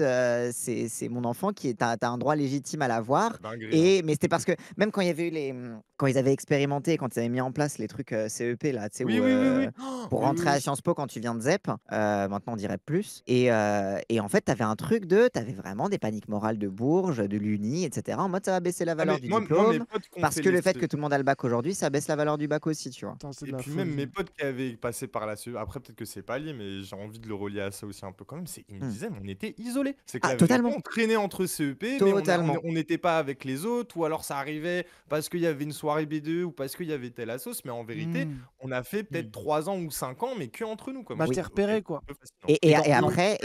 c'est mon enfant qui est t'as un droit légitime à l'avoir. Dinguerie, Mais c'était parce que même quand il y avait eu quand ils avaient expérimenté, quand ils avaient mis en place les trucs CEP là, tu sais, Oui, où, oui, oui, oui. Oh, pour oui, rentrer oui, à oui. Sciences Po quand tu viens de ZEP, maintenant on dirait plus. Et en fait, t'avais un truc t'avais vraiment des paniques morales de Bourges, de l'Uni, etc. En mode ça va baisser la Ah, valeur mais du moi, mes diplôme. potes qui ont Parce fait que les le fait que tout le monde a le bac aujourd'hui, ça baisse la valeur du bac aussi, tu vois. Attends, c'est de Et la puis même mes folie. potes qui avaient passé par la CE, après peut-être que c'est pas lié, mais j'ai envie de le relier à ça aussi un peu quand même, c'est ils me disaient mais on était isolés. C'est que Ah, la vérité, totalement. on traînait entre CEP, mais Totalement. on n'était pas avec les autres, ou alors ça arrivait parce qu'il y avait une soirée B2 ou parce qu'il y avait telle assos, mais en vérité, Hmm. on a fait peut-être 3 ans ou 5 ans, mais que entre nous, quoi. Bah, Moi, je t'es trouve repéré, c'est quoi. un peu fascinant. Et, Et et- dans, et dans après,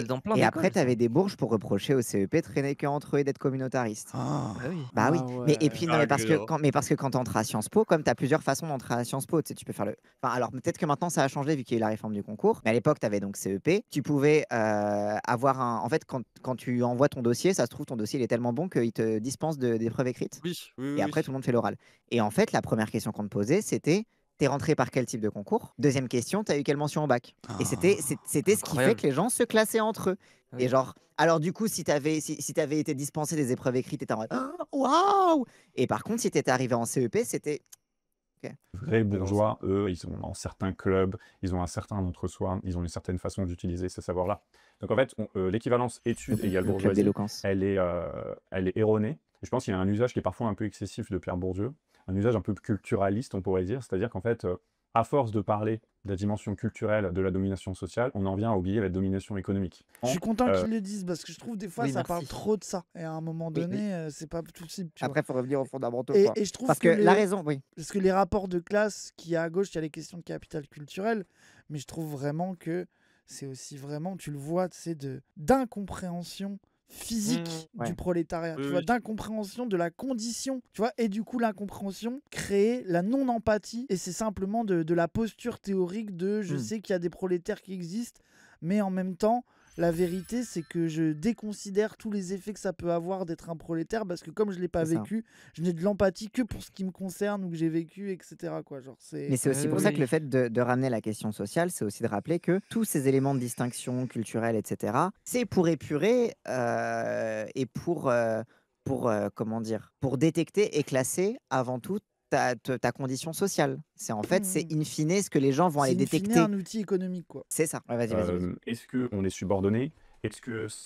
dans plein et après, d'écoles, ça. t'avais des bourges pour reprocher au CEP de traîner que entre eux et d'être communautariste. Ah, Bah oui. Bah oui, ah et puis non, ouais. mais parce que Agréable. quand tu entres à Sciences Po, comme tu as plusieurs façons d'entrer à Sciences Po, tu sais, tu peux faire le. Enfin, alors peut-être que maintenant ça a changé vu qu'il y a eu la réforme du concours, mais à l'époque, tu avais donc CEP. Tu pouvais avoir un. En fait, quand tu envoies ton dossier, ça se trouve, ton dossier il est tellement bon qu'il te dispense d'épreuves écrites. Oui, oui, Et oui, après, oui. tout le monde fait l'oral. Et en fait, la première question qu'on te posait, c'était t'es rentré par quel type de concours? Deuxième question, t'as eu quelle mention au bac? Et c'était Ah. c'était ce qui fait que Incroyable. les gens se classaient entre eux. Et Oui. genre, alors du coup, si t'avais été dispensé des épreuves écrites, t'étais en mode Ah, waouh! Et par contre, si t'étais arrivé en CEP, c'était. Ok. Vrais non, bourgeois, eux, ils ont dans certains clubs, ils ont un certain entre-soi, ils ont une certaine façon d'utiliser ce savoir-là. Donc en fait, l'équivalence études égale Le club bourgeoisie, d'éloquence. elle est erronée. Et je pense qu'il y a un usage qui est parfois un peu excessif de Pierre Bourdieu, un usage un peu culturaliste, on pourrait dire. C'est-à-dire qu'en fait, à force de parler de la dimension culturelle de la domination sociale, on en vient à oublier la domination économique. Je suis content Euh, qu'ils le disent parce que je trouve des fois Oui, ça parle merci. trop de ça. Et à un moment Oui. donné, c'est pas possible. Tu vois. Après, il faut revenir aux fondamentaux, Et, quoi. et je trouve Parce que, que la raison, oui. parce que les rapports de classe qu'il y a à gauche, il y a les questions de capital culturel, mais je trouve vraiment que c'est aussi vraiment, tu le vois, tu sais, d'incompréhension physique Mmh, du ouais. prolétariat, Oui, tu vois, oui. d'incompréhension de la condition, tu vois, et du coup l'incompréhension crée la non-empathie, et c'est simplement de la posture théorique de je Hmm. sais qu'il y a des prolétaires qui existent, mais en même temps, la vérité, c'est que je déconsidère tous les effets que ça peut avoir d'être un prolétaire parce que comme je l'ai pas C'est ça. vécu, je n'ai de l'empathie que pour ce qui me concerne ou que j'ai vécu, etc. Quoi. Genre, Mais c'est aussi pour ça que Oui. le fait de ramener la question sociale, c'est aussi de rappeler que tous ces éléments de distinction culturelle, etc., c'est pour épurer et comment dire, pour détecter et classer avant tout ta condition sociale. C'est en fait, c'est in fine ce que les gens vont c'est aller in fine détecter. un outil économique. Quoi. C'est ça. Ouais, vas-y. Est-ce qu'on est subordonné? Est-ce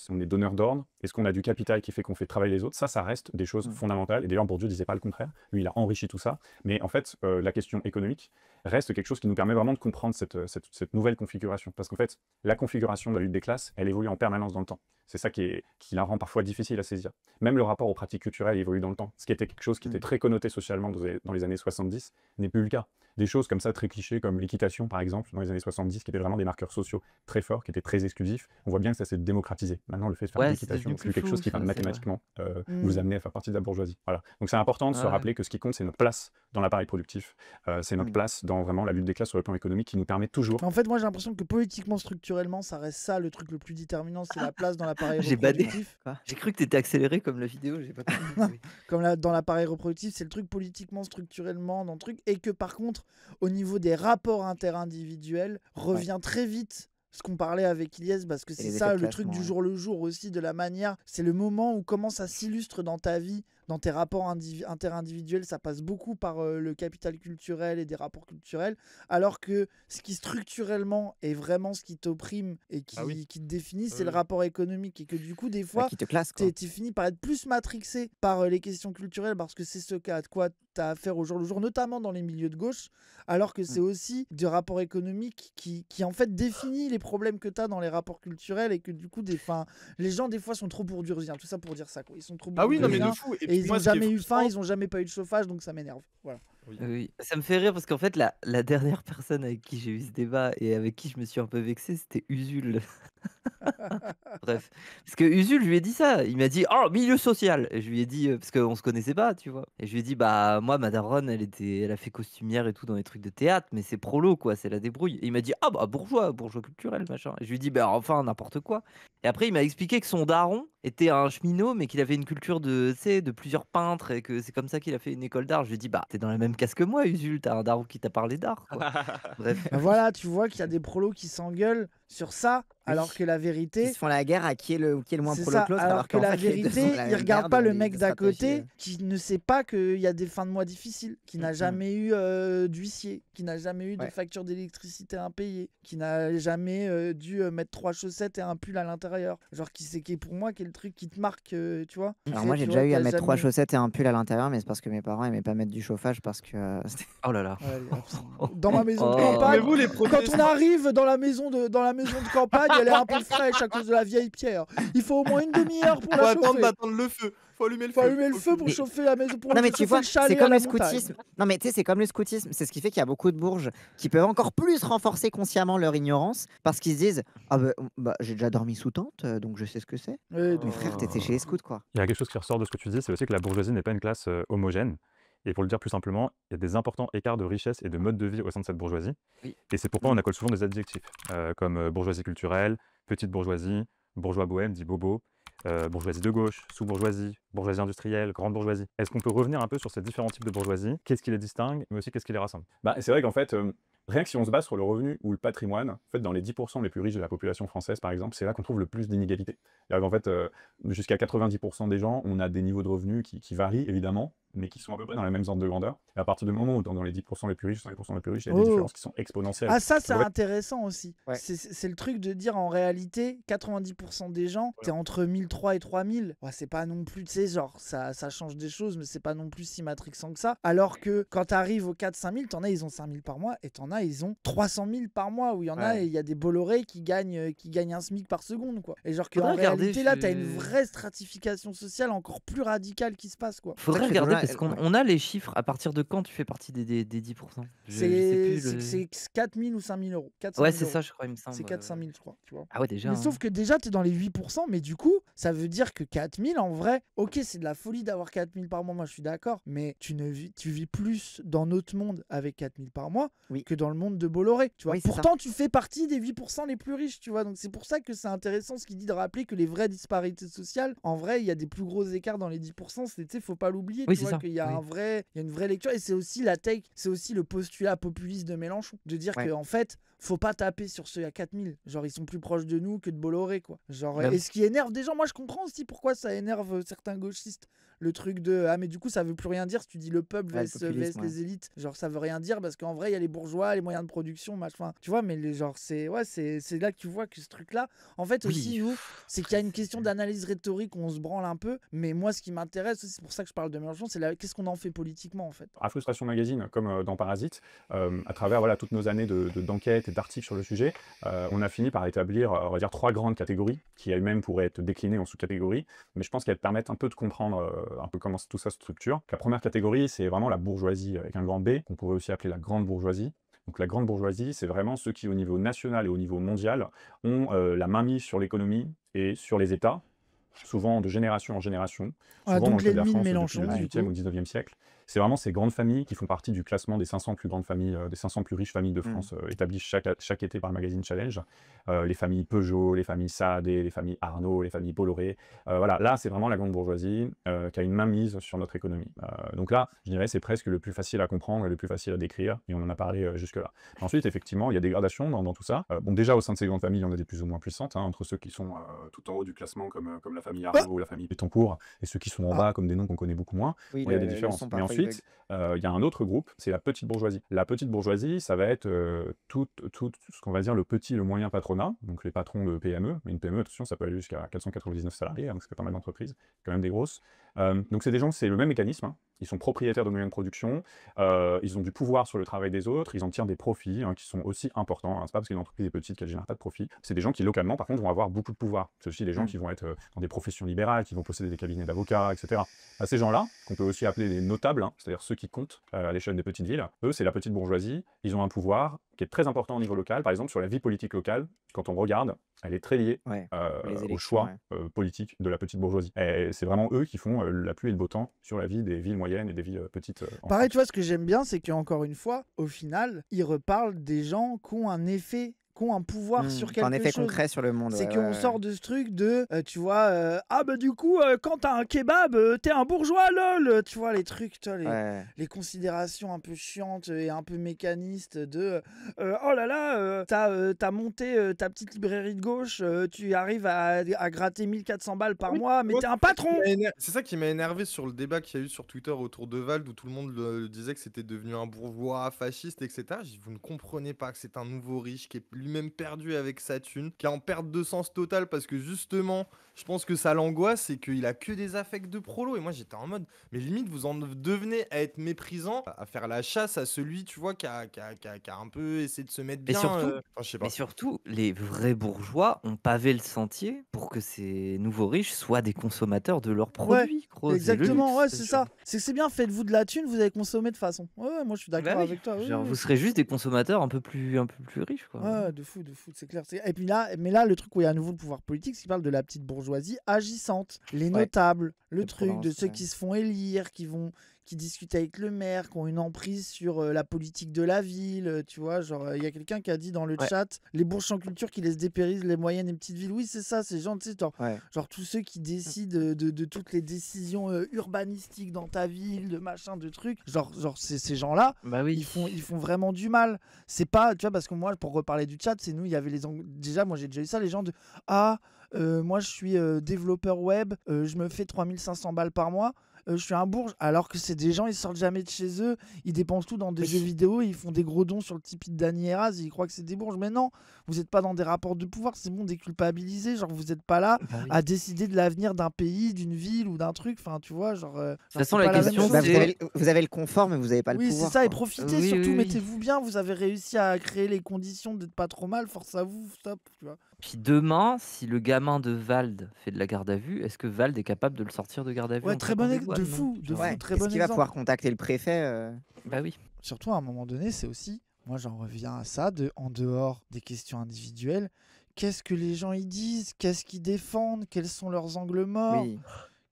qu'on est donneur d'ordre? Est-ce qu'on a du capital qui fait qu'on fait travailler les autres? Ça reste des choses Mm. fondamentales. Et d'ailleurs, Bourdieu disait pas le contraire. Lui, il a enrichi tout ça. Mais en fait, la question économique reste quelque chose qui nous permet vraiment de comprendre cette nouvelle configuration. Parce qu'en fait, la configuration de la lutte des classes, elle évolue en permanence dans le temps. C'est ça qui la rend parfois difficile à saisir. Même le rapport aux pratiques culturelles évolue dans le temps. Ce qui était quelque chose qui était très connoté socialement dans les années 70 n'est plus le cas. Des choses comme ça, très clichés, comme l'équitation, par exemple, dans les années 70, qui étaient vraiment des marqueurs sociaux très forts, qui étaient très exclusifs. On voit bien que ça s'est démocratisé. Maintenant, le fait de faire de Ouais, c'est l'équitation, devenu c'est plus plus quelque chose flou, qui va ça, c'est vrai. mathématiquement Mm. vous amener à faire partie de la bourgeoisie. Voilà. Donc c'est important de se Ouais. rappeler que ce qui compte, c'est notre place dans l'appareil productif. C'est notre Mm. place dans vraiment la lutte des classes sur le plan économique qui nous permet toujours. En fait, moi j'ai l'impression que politiquement, structurellement, ça reste ça le truc le plus déterminant, c'est la place dans l'appareil J'ai badé. reproductif. J'ai cru que t'étais accéléré comme la vidéo, j'ai pas compris. Comme dans l'appareil reproductif, c'est le truc politiquement, structurellement, dans le truc. Et que par contre, au niveau des rapports interindividuels, revient très vite ce qu'on parlait avec Ilyes, parce que Et c'est les ça effets de le truc classement, du ouais. jour le jour aussi, de la manière. C'est le moment où comment ça s'illustre dans ta vie, dans tes rapports interindividuels. Ça passe beaucoup par le capital culturel et des rapports culturels. Alors que ce qui structurellement est vraiment ce qui t'opprime et qui, Ah oui. qui te définit, c'est Oui, le oui. rapport économique. Et que du coup, des Bah, fois, qui te classe, quoi. tu finis par être plus matrixé par les questions culturelles parce que c'est ce à quoi tu as affaire au jour le jour, notamment dans les milieux de gauche, alors que c'est aussi du rapport économique qui en fait définit les problèmes que tu as dans les rapports culturels et que du coup, les gens des fois sont trop bourdieusiens, tout ça pour dire ça. Quoi. Ils sont trop Ah oui, non, mais bourdieusiens de fou. et puis ils moi, n'ont ce qui est jamais eu faim, frustrant- ils n'ont jamais pas eu de chauffage, donc ça m'énerve. Voilà. Oui, ça me fait rire parce qu'en fait, la dernière personne avec qui j'ai eu ce débat et avec qui je me suis un peu vexé, c'était Usul. Bref, parce que Usul, je lui ai dit ça. Il m'a dit oh milieu social. Et je lui ai dit parce qu'on se connaissait pas, tu vois. Et je lui ai dit bah moi ma daronne, elle a fait costumière et tout dans les trucs de théâtre, mais c'est prolo quoi, c'est la débrouille. Et il m'a dit ah bah bourgeois culturel machin. Et je lui ai dit bah enfin n'importe quoi. Et après il m'a expliqué que son daron était un cheminot, mais qu'il avait une culture de tu sais de plusieurs peintres et que c'est comme ça qu'il a fait une école d'art. Je lui ai dit bah t'es dans la même case que moi Usul, t'as un daron qui t'a parlé d'art quoi. Bref. Ben voilà, tu vois qu'il y a des prolos qui s'engueulent sur ça, alors que la Ils vérité, se font la guerre à qui est le moins c'est prolo ça, que l'autre, alors que qu'en la fait, les deux vérité, ont la il même regarde merde, pas le les mec deux d'à stratégies, côté qui ne sait pas qu'il y a des fins de mois difficiles, qui n'a jamais eu d'huissier, qui n'a jamais eu de Ouais. facture d'électricité impayée, qui n'a jamais dû mettre 3 chaussettes et un pull à l'intérieur. Genre qui est pour moi qui est le truc qui te marque, tu vois. Alors C'est, moi tu j'ai vois, déjà eu qui à a mettre 3 jamais- chaussettes et un pull à l'intérieur, mais c'est parce que mes parents aimaient pas mettre du chauffage parce que Oh là là. Ouais, absolument. Dans ma maison de Oh. campagne, Mais vous, les quand progressistes- on arrive dans la maison maison de campagne, elle est un peu fraîche à cause de la vieille pierre. Il faut au moins une demi-heure pour Faut la attendre chauffer. d'attendre le feu. Faut allumer le Faut feu. allumer le feu pour Mais- chauffer la maison, pour Non mais chauffer tu vois, le c'est chalet à comme la le montagne. scoutisme. Non mais tu sais, c'est comme le scoutisme. C'est ce qui fait qu'il y a beaucoup de bourges qui peuvent encore plus renforcer consciemment leur ignorance parce qu'ils se disent ah bah, j'ai déjà dormi sous tente, donc je sais ce que c'est. Ouais, Mais frère, t'étais chez les scouts quoi. Il y a quelque chose qui ressort de ce que tu dis, c'est aussi que la bourgeoisie n'est pas une classe homogène. Et pour le dire plus simplement, il y a des importants écarts de richesse et de mode de vie au sein de cette bourgeoisie. Oui. Et c'est pourquoi on accole souvent des adjectifs, comme bourgeoisie culturelle, petite bourgeoisie, bourgeois bohème, dit bobo, bourgeoisie de gauche, sous-bourgeoisie, bourgeoisie industrielle, grande bourgeoisie. Est-ce qu'on peut revenir un peu sur ces différents types de bourgeoisie? Qu'est-ce qui les distingue, mais aussi qu'est-ce qui les rassemble? Bah, c'est vrai qu'en fait, rien que si on se base sur le revenu ou le patrimoine, en fait, dans les 10% les plus riches de la population française, par exemple, c'est là qu'on trouve le plus d'inégalités. En fait, jusqu'à 90% des gens, on a des niveaux de revenus qui varient, évidemment, mais qui sont à peu près dans les mêmes ordres de grandeur. Et à partir du moment où, dans les 10% les plus riches, 5% les plus riches, il y a des Oh. différences qui sont exponentielles. Ah ça c'est Ouais. intéressant aussi. Ouais. C'est le truc de dire en réalité 90% des gens, t'es entre 1003 et 3000. Ouais, c'est pas non plus, tu sais, genre ça change des choses mais c'est pas non plus si matrixant que ça. Alors que quand t'arrives aux 4-5 000, t'en as ils ont 5 000 par mois et t'en as ils ont 300 000 par mois où il y en a Ouais. et il y a des Bolloré qui gagnent un SMIC par seconde quoi. Et genre Faudrait qu'en regarder, réalité là t'as une je- vraie stratification sociale encore plus radicale qui se passe quoi. Faudrait que regarder Donald- parce qu'on ouais. on a les chiffres. À partir de quand tu fais partie des 10%? Je sais plus. C'est 4 000 ou 5 000 euros. 400 Ouais, 000 c'est euros. ça, je crois, il me semble. C'est 4-5 000 je crois, tu vois. Ah ouais, déjà. Mais hein. sauf que déjà, tu es dans les 8%, mais du coup, ça veut dire que 4000, en vrai, ok, c'est de la folie d'avoir 4000 par mois, moi je suis d'accord, mais tu vis plus dans notre monde avec 4000 par mois Oui. que dans le monde de Bolloré, tu vois. Oui, c'est ça. Pourtant, tu fais partie des 8% les plus riches, tu vois. Donc c'est pour ça que c'est intéressant ce qu'il dit de rappeler que les vraies disparités sociales, en vrai, il y a des plus gros écarts dans les 10%, tu sais, faut pas l'oublier, Oui, tu c'est vois, ça, qu'il y a oui. il y a une vraie lecture, et c'est aussi la take, c'est aussi le postulat populiste de Mélenchon, de dire Ouais. que en fait, faut pas taper sur ceux à 4000. Genre, ils sont plus proches de nous que de Bolloré, quoi. Genre, Bah et oui. ce qui énerve des gens, moi je comprends aussi pourquoi ça énerve certains gauchistes. Le truc de ah, mais du coup, ça veut plus rien dire si tu dis le peuple Ouais, le vs populisme, les élites. Genre, ça veut rien dire parce qu'en vrai, il y a les bourgeois, les moyens de production, machin. Tu vois, mais genre, c'est là que tu vois que ce truc-là, en fait, aussi, Oui. nous, c'est qu'il y a une question d'analyse rhétorique où on se branle un peu. Mais moi, ce qui m'intéresse, c'est pour ça que je parle de Mélenchon, c'est qu'est-ce qu'on en fait politiquement, en fait. À Frustration Magazine, comme dans Parasite, à travers voilà, toutes nos années d'enquête et d'articles sur le sujet, on a fini par établir, on va dire, 3 grandes catégories, qui elles-mêmes pourraient être déclinées en sous-catégories, mais je pense qu'elles permettent un peu de comprendre un peu comment tout ça se structure. La première catégorie, c'est vraiment la bourgeoisie avec un grand B, qu'on pourrait aussi appeler la grande bourgeoisie. Donc la grande bourgeoisie, c'est vraiment ceux qui, au niveau national et au niveau mondial, ont la mainmise sur l'économie et sur les États, souvent de génération en génération, Ah, souvent dans donc le cas de la l'ennemi de France Mélenchon, depuis le du 18e coup. ou 19e siècle. C'est vraiment ces grandes familles qui font partie du classement des 500 plus grandes familles, des 500 plus riches familles de France, établies chaque été par le magazine Challenge. Les familles Peugeot, les familles Saadé, les familles Arnaud, les familles Bolloré. Voilà, là, c'est vraiment la grande bourgeoisie qui a une mainmise sur notre économie. Donc là, je dirais, c'est presque le plus facile à comprendre et le plus facile à décrire, et on en a parlé jusque-là. Ensuite, effectivement, il y a des gradations dans tout ça. Bon, déjà, au sein de ces grandes familles, il y en a des plus ou moins puissantes, hein, entre ceux qui sont tout en haut du classement, comme la famille Arnaud ou la famille Bettencourt, et ceux qui sont en bas, comme des noms qu'on connaît beaucoup moins. Oui, Bon, il y a des le différences. son Mais parfois, il ensuite, il y a un autre groupe, c'est la petite bourgeoisie. La petite bourgeoisie, ça va être tout ce qu'on va dire le petit et le moyen patronat, donc les patrons de PME. Mais une PME, attention, ça peut aller jusqu'à 499 salariés, hein, donc ça fait pas mal d'entreprises, quand même des grosses. Donc c'est des gens, c'est le même mécanisme, hein. Ils sont propriétaires de moyens de production, ils ont du pouvoir sur le travail des autres, ils en tirent des profits hein, qui sont aussi importants, hein. C'est pas parce qu'une entreprise est petite qu'elle génère pas de profit. C'est des gens qui localement, par contre, vont avoir beaucoup de pouvoir. C'est aussi des gens qui vont être dans des professions libérales, qui vont posséder des cabinets d'avocats, etc. À ces gens-là, qu'on peut aussi appeler les notables, hein, c'est-à-dire ceux qui comptent à l'échelle des petites villes, eux, c'est la petite bourgeoisie. Ils ont un pouvoir qui est très important au niveau local. Par exemple, sur la vie politique locale, quand on regarde, elle est très liée Ouais, les au élections, choix politique de la petite bourgeoisie. Et c'est vraiment eux qui font la pluie et le beau temps sur la vie des villes moyennes et des villes petites. En Pareil, France. tu vois, ce que j'aime bien, c'est qu'encore une fois, au final, il reparle des gens qui ont un effet, qui ont un pouvoir sur quelque en effet chose. concret sur le monde. C'est ouais, qu'on ouais, sort de ce truc de, tu vois, ah bah du coup, quand t'as un kebab, t'es un bourgeois, lol. Tu vois, les trucs, tu vois, ouais. les considérations un peu chiantes et un peu mécanistes de, oh là là, t'as monté ta petite librairie de gauche, tu arrives à gratter 1400 balles par mois, mais moi, t'es un patron. C'est ça qui m'a énervé sur le débat qu'il y a eu sur Twitter autour de Vald, où tout le monde le disait que c'était devenu un bourgeois fasciste, etc. J'ai dit, vous ne comprenez pas que c'est un nouveau riche qui est lui lui-même perdu avec sa thune, qui est en perte de sens totale parce que justement, je pense que ça l'angoisse, c'est qu'il a que des affects de prolo. Et moi, j'étais en mode, mais limite, vous en devenez à être méprisant, à faire la chasse à celui, tu vois, qui a un peu essayé de se mettre Mais bien. surtout, Enfin, je sais mais pas. surtout, les vrais bourgeois ont pavé le sentier pour que ces nouveaux riches soient des consommateurs de leurs Ouais, produits, gros. C'est le exactement, luxe, ouais, c'est c'est sûr. ça. C'est bien, faites-vous de la thune, vous allez consommer de façon. Ouais, moi je suis Bah d'accord oui, avec toi. Oui, genre oui, vous c'est serez juste des consommateurs un peu plus riches, quoi. ouais, de fou, c'est clair. Et puis là, mais là, le truc où il y a à nouveau le pouvoir politique, c'est qu'il parle de la petite bourgeoisie agissante, les Ouais, notables, le les truc de provinces, ceux qui se font élire, qui discutent avec le maire, qui ont une emprise sur la politique de la ville, tu vois. Genre, il y a quelqu'un qui a dit dans le Ouais. chat, les bourges sans culture qui laissent dépérir les moyennes et petites villes. Oui, c'est ça, ces gens, tu sais, ouais. genre tous ceux qui décident de toutes les décisions urbanistiques dans ta ville, de machin, de trucs. Genre ces gens-là, Bah oui. ils font vraiment du mal. C'est pas, tu vois, parce que moi, pour reparler du chat, c'est nous, il y avait déjà, moi j'ai déjà eu ça, les gens de ah, moi je suis développeur web, je me fais 3500 balles par mois. Je suis un bourge, alors que c'est des gens, ils sortent jamais de chez eux, ils dépensent tout dans des jeux vidéo, ils font des gros dons sur le Tipeee de Dany Eraz, ils croient que c'est des bourges. Mais non, vous n'êtes pas dans des rapports de pouvoir, c'est bon, déculpabiliser. Genre, vous n'êtes pas là Bah oui. à décider de l'avenir d'un pays, d'une ville ou d'un truc. Enfin, tu vois, genre. De toute c'est façon, pas la la même question, chose. Bah, c'est. vous avez le confort, mais vous n'avez pas le Oui, c'est pouvoir, ça, et quoi. profitez, Oui, surtout, oui, oui. mettez-vous bien, vous avez réussi à créer les conditions d'être pas trop mal, force à vous, stop, tu vois. Puis demain, si le gamin de Vald fait de la garde à vue, est-ce que Vald est capable de le sortir de garde à vue Ouais, en très claquant bon des doigts? de Non. fou, Genre, Ouais. très Est-ce bon qu'il va exemple. pouvoir contacter le préfet Bah oui. Surtout à un moment donné, c'est aussi, moi j'en reviens à ça, en dehors des questions individuelles, qu'est-ce que les gens y disent, qu'est-ce qu'ils défendent, quels sont leurs angles morts, Oui.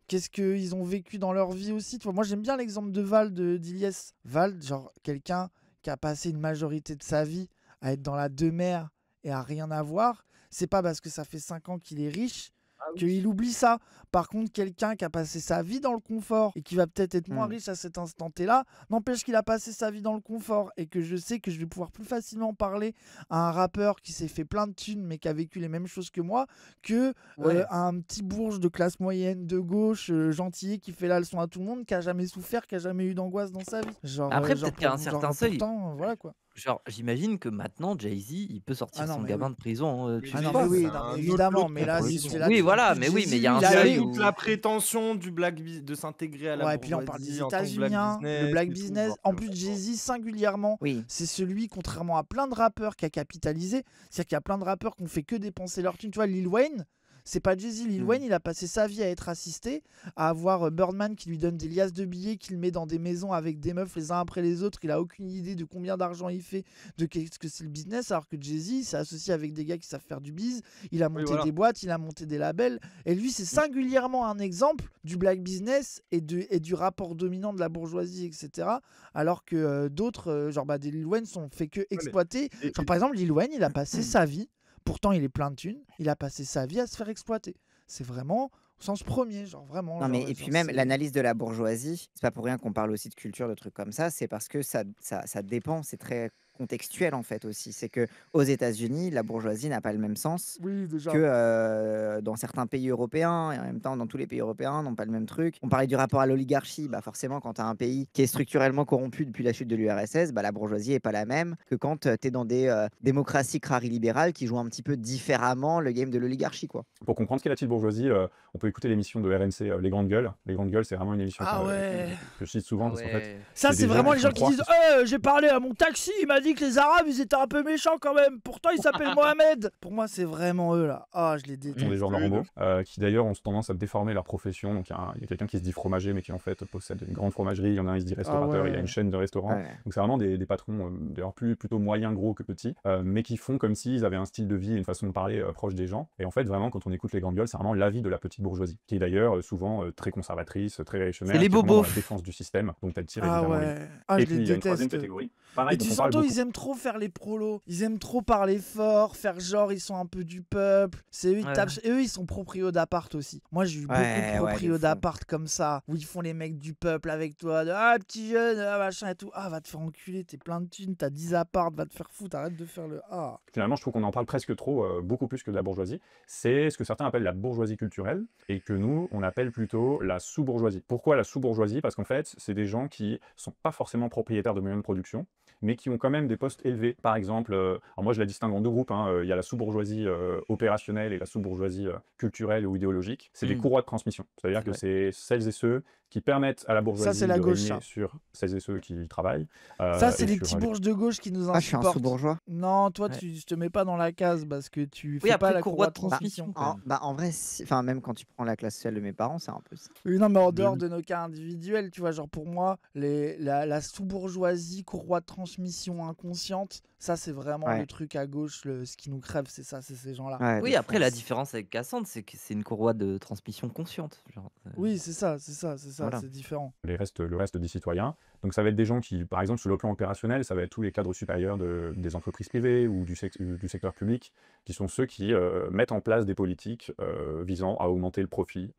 qu'est-ce qu'ils ont vécu dans leur vie aussi. Tu vois, moi j'aime bien l'exemple de Val d'Iliès. Val, genre quelqu'un qui a passé une majorité de sa vie à être dans la demeure et à rien avoir, c'est pas parce que ça fait 5 ans qu'il est riche qu'il oublie ça. Par contre, quelqu'un qui a passé sa vie dans le confort et qui va peut-être être moins Hmm. riche à cet instant T-là, n'empêche qu'il a passé sa vie dans le confort et que je sais que je vais pouvoir plus facilement parler à un rappeur qui s'est fait plein de thunes mais qui a vécu les mêmes choses que moi que Ouais. à un petit bourge de classe moyenne de gauche gentil qui fait la leçon à tout le monde, qui a jamais souffert, qui a jamais eu d'angoisse dans sa vie. Genre, Après, peut-être qu'à un certain seuil, pourtant, voilà quoi. genre, j'imagine que maintenant, Jay-Z, il peut sortir Ah non, son mais gamin oui. de prison. Mais Tu Ah sais non, pas. mais oui, c'est non, mais un autre évidemment, lot de mais là, propositions. c'est la Oui, thune voilà, de mais oui, mais il y a Jay-Z, un Il a seuil toute où. la prétention du de s'intégrer à la Ouais, et puis on parle bourgeoisie des en tant que black États-Unis, le business black et tout, business. genre, En c'est plus, vrai. Jay-Z, singulièrement, Oui. c'est celui, contrairement à plein de rappeurs, qui a capitalisé. C'est-à-dire qu'il y a plein de rappeurs qui ont fait que dépenser leur thune. Tu vois, Lil Wayne, c'est pas Jay-Z. Lil Hmm. Wayne, il a passé sa vie à être assisté, à avoir Birdman qui lui donne des liasses de billets, qu'il met dans des maisons avec des meufs les uns après les autres. Il a aucune idée de combien d'argent il fait, de qu'est-ce que c'est le business. Alors que Jay-Z s'est associé avec des gars qui savent faire du biz. Il a monté voilà. des boîtes, il a monté des labels. Et lui, c'est singulièrement un exemple du black business et du rapport dominant de la bourgeoisie, etc. Alors que d'autres, genre des Lil Wayne, sont fait que exploiter. Genre par exemple, Lil Wayne, il a passé sa vie, pourtant il est plein de thunes, il a passé sa vie à se faire exploiter. C'est vraiment au sens premier, genre vraiment. Non, mais genre, et puis genre, même c'est- l'analyse de la bourgeoisie, c'est pas pour rien qu'on parle aussi de culture, de trucs comme ça, c'est parce que ça dépend, c'est très contextuel en fait aussi. C'est que aux États-Unis, la bourgeoisie n'a pas le même sens Oui, déjà. que dans certains pays européens, et en même temps dans tous les pays européens n'ont pas le même truc. On parlait du rapport à l'oligarchie, bah forcément quand tu as un pays qui est structurellement corrompu depuis la chute de l'URSS, bah la bourgeoisie est pas la même que quand tu es dans des démocraties crari-libérales qui jouent un petit peu différemment le game de l'oligarchie, quoi. Pour comprendre ce qu'est la petite bourgeoisie, on peut écouter l'émission de RMC, Les Grandes Gueules. Les Grandes Gueules, c'est vraiment une émission Ah que ouais. je cite souvent parce qu'en fait, Ça, c'est c'est des gens vraiment qui les font gens qui croire disent qu'ils j'ai parlé à mon taxi, il m'a dit que les Arabes, ils étaient un peu méchants quand même. Pourtant, ils s'appellent Mohamed. Pour moi, c'est vraiment eux là. Ah, je les sont déteste. des gens Oui, normaux, qui d'ailleurs ont tendance à déformer leur profession. Donc il y a quelqu'un qui se dit fromager, mais qui en fait possède une grande fromagerie. Il y en a un, il se dit restaurateur, il a ouais. une chaîne de restaurants. Ouais. Donc c'est vraiment des patrons, d'ailleurs plutôt moyens, gros que petits, mais qui font comme s'ils avaient un style de vie et une façon de parler proche des gens. Et en fait, vraiment, quand on écoute Les Grandes Gueules, c'est vraiment l'avis de la petite bourgeoisie, qui est d'ailleurs souvent très conservatrice, très réactionnaire, C'est les qui est vraiment bobos. dans la défense du système. Donc elle tire Ah évidemment les. ouais. Ah, Et je puis les il y a une troisième déteste. catégorie. Et Pareil, tu dont on sens parle beaucoup. ils aiment trop faire les prolos. Ils aiment trop parler fort, faire genre ils sont un peu du peuple. C'est eux, ils Ouais. tapent. Et eux, ils sont proprios d'appart aussi. Moi, j'ai eu beaucoup Ouais, de ouais, proprios de fou. d'appart comme ça, où ils font les mecs du peuple avec toi. Ah, petit jeune, ah, machin et tout. Ah, va te faire enculer, t'es plein de thunes, t'as 10 apparts, va te faire foutre, arrête de faire le ah. Finalement, je trouve qu'on en parle presque trop, beaucoup plus que de la bourgeoisie. C'est ce que certains appellent la bourgeoisie culturelle et que nous, on appelle plutôt la sous-bourgeoisie. Pourquoi la sous-bourgeoisie? Parce qu'en fait, c'est des gens qui sont pas forcément propriétaires de moyens de production, mais qui ont quand même même des postes élevés. Par exemple, alors moi je la distingue en deux groupes, hein, il y a la sous-bourgeoisie opérationnelle et la sous-bourgeoisie culturelle ou idéologique. C'est des courroies de transmission. C'est-à-dire que c'est celles et ceux qui permettent à la Ça, bourgeoisie c'est la de gauche, régner ça. sur celles et ceux qui travaillent. Ça, c'est et les sur petits les- bourges de gauche qui nous Ah, je suis un insupportent. sous-bourgeois. Non, toi, Ouais. je te mets pas dans la case parce que tu Oui, fais pas après, la courroie courroie de de transmission. transmission. En vrai, enfin, même quand tu prends la classe sociale de mes parents, c'est un peu ça. Oui, non, mais en De- dehors de nos cas individuels, tu vois, genre pour moi, la sous-bourgeoisie, courroie de transmission inconsciente, ça, c'est vraiment Ouais. le truc à gauche, ce qui nous crève, c'est ça, c'est ces gens-là. Ouais, Oui, de après, la fond. différence avec Cassandre, c'est que c'est une courroie de transmission consciente. Genre, Oui, c'est ça, Voilà. c'est différent. le reste des citoyens. Donc ça va être des gens qui, par exemple, sur le plan opérationnel, ça va être tous les cadres supérieurs des entreprises privées ou du secteur public, qui sont ceux qui mettent en place des politiques visant à augmenter le profit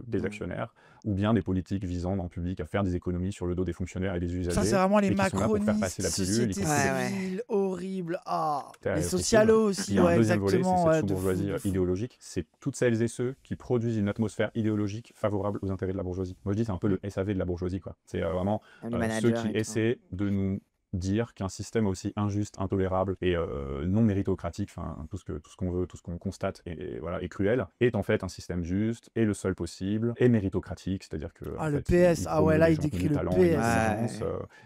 des actionnaires, ou bien des politiques visant dans le public à faire des économies sur le dos des fonctionnaires et des usagers. Ça, c'est vraiment les et qui sont là pour faire passer macronistes, la pilule, y société compris Ouais, ouais. civile, horrible. Ah, les les sociaux. socialos Il aussi, y a un ouais, deuxième volet, c'est exactement. cette Ouais, de fou, sous-bourgeoisie de fou. idéologique. C'est toutes celles et ceux qui produisent une atmosphère idéologique favorable aux intérêts de la bourgeoisie. Moi, je dis, c'est un peu le SAV de la bourgeoisie, quoi. C'est vraiment Les ceux managers qui et tout. essaient de nous dire qu'un système aussi injuste, intolérable et non méritocratique, enfin tout ce qu'on veut, tout ce qu'on constate et voilà, est cruel, est en fait un système juste et le seul possible et méritocratique, c'est-à-dire que Ah, en le fait, PS, il ah ouais, promeut là, des il gens qui ont décrit du le talent et de PS. l'intelligence,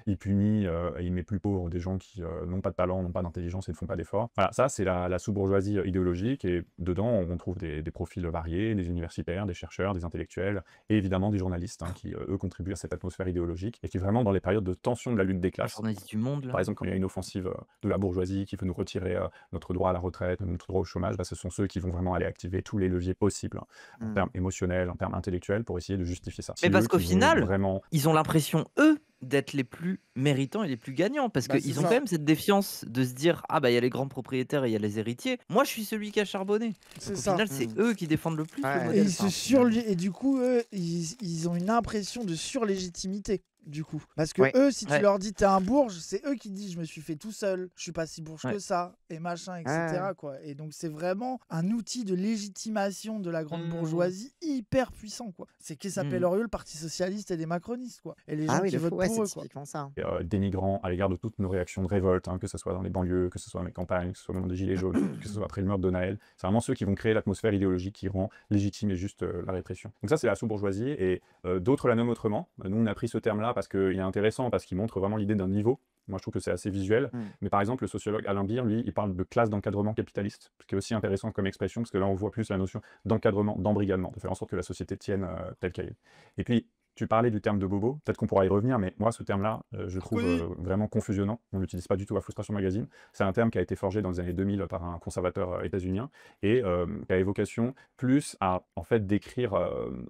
il punit et il met plus pauvres des gens qui n'ont pas de talent, n'ont pas d'intelligence et ne font pas d'efforts. Voilà, ça c'est la sous-bourgeoisie idéologique et dedans on trouve des profils variés, des universitaires, des chercheurs, des intellectuels et évidemment des journalistes qui eux contribuent à cette atmosphère idéologique et qui vraiment dans les périodes de tension de la lutte des Un classes. journaliste du Monde, là. Par exemple, quand il y a une offensive de la bourgeoisie qui veut nous retirer notre droit à la retraite, notre droit au chômage, ce sont ceux qui vont vraiment aller activer tous les leviers possibles, en termes émotionnels, en termes intellectuels, pour essayer de justifier ça. Mais C'est parce eux qu'au qui vont final, vraiment... ils ont l'impression, eux, d'être les plus méritants et les plus gagnants. Parce Bah, qu'ils c'est ont ça. quand même cette défiance de se dire, ah bah il y a les grands propriétaires et il y a les héritiers. Moi, je suis celui qui a charbonné. C'est Donc, au ça. final, c'est eux qui défendent le plus Ouais. le Et Et, modèle. ils se et du coup, eux, ils ont une impression de surlégitimité. Du coup, parce que Ouais. eux, si tu Ouais. leur dis t'es un bourge, c'est eux qui disent je me suis fait tout seul, je suis pas si bourge Ouais. que ça, et machin, etc. Quoi. Et donc c'est vraiment un outil de légitimation de la grande bourgeoisie hyper puissant. Quoi. C'est qui s'appelle le Parti socialiste et les macronistes. Quoi. Et les gens Ah oui, qui de fou, votent ouais, pour c'est eux. Quoi. typiquement ça. dénigrant à l'égard de toutes nos réactions de révolte, que ce soit dans les banlieues, que ce soit dans les campagnes, que ce soit au moment des Gilets jaunes, que ce soit après le meurtre de Naël. C'est vraiment ceux qui vont créer l'atmosphère idéologique qui rend légitime et juste la répression. Donc ça, c'est la sous-bourgeoisie, et d'autres la nomment autrement. Nous, on a pris ce terme-là parce qu'il est intéressant, parce qu'il montre vraiment l'idée d'un niveau. Moi, je trouve que c'est assez visuel. Mais par exemple, le sociologue Alain Beer, lui, il parle de classe d'encadrement capitaliste, ce qui est aussi intéressant comme expression, parce que là, on voit plus la notion d'encadrement, d'embrigadement, de faire en sorte que la société tienne telle qu'elle est. Et puis, tu parlais du terme de bobo, peut-être qu'on pourra y revenir, mais moi, ce terme-là, je trouve vraiment confusionnant. On ne l'utilise pas du tout à Frustration Magazine. C'est un terme qui a été forgé dans les années 2000 par un conservateur états-unien et qui a vocation plus à, en fait, décrire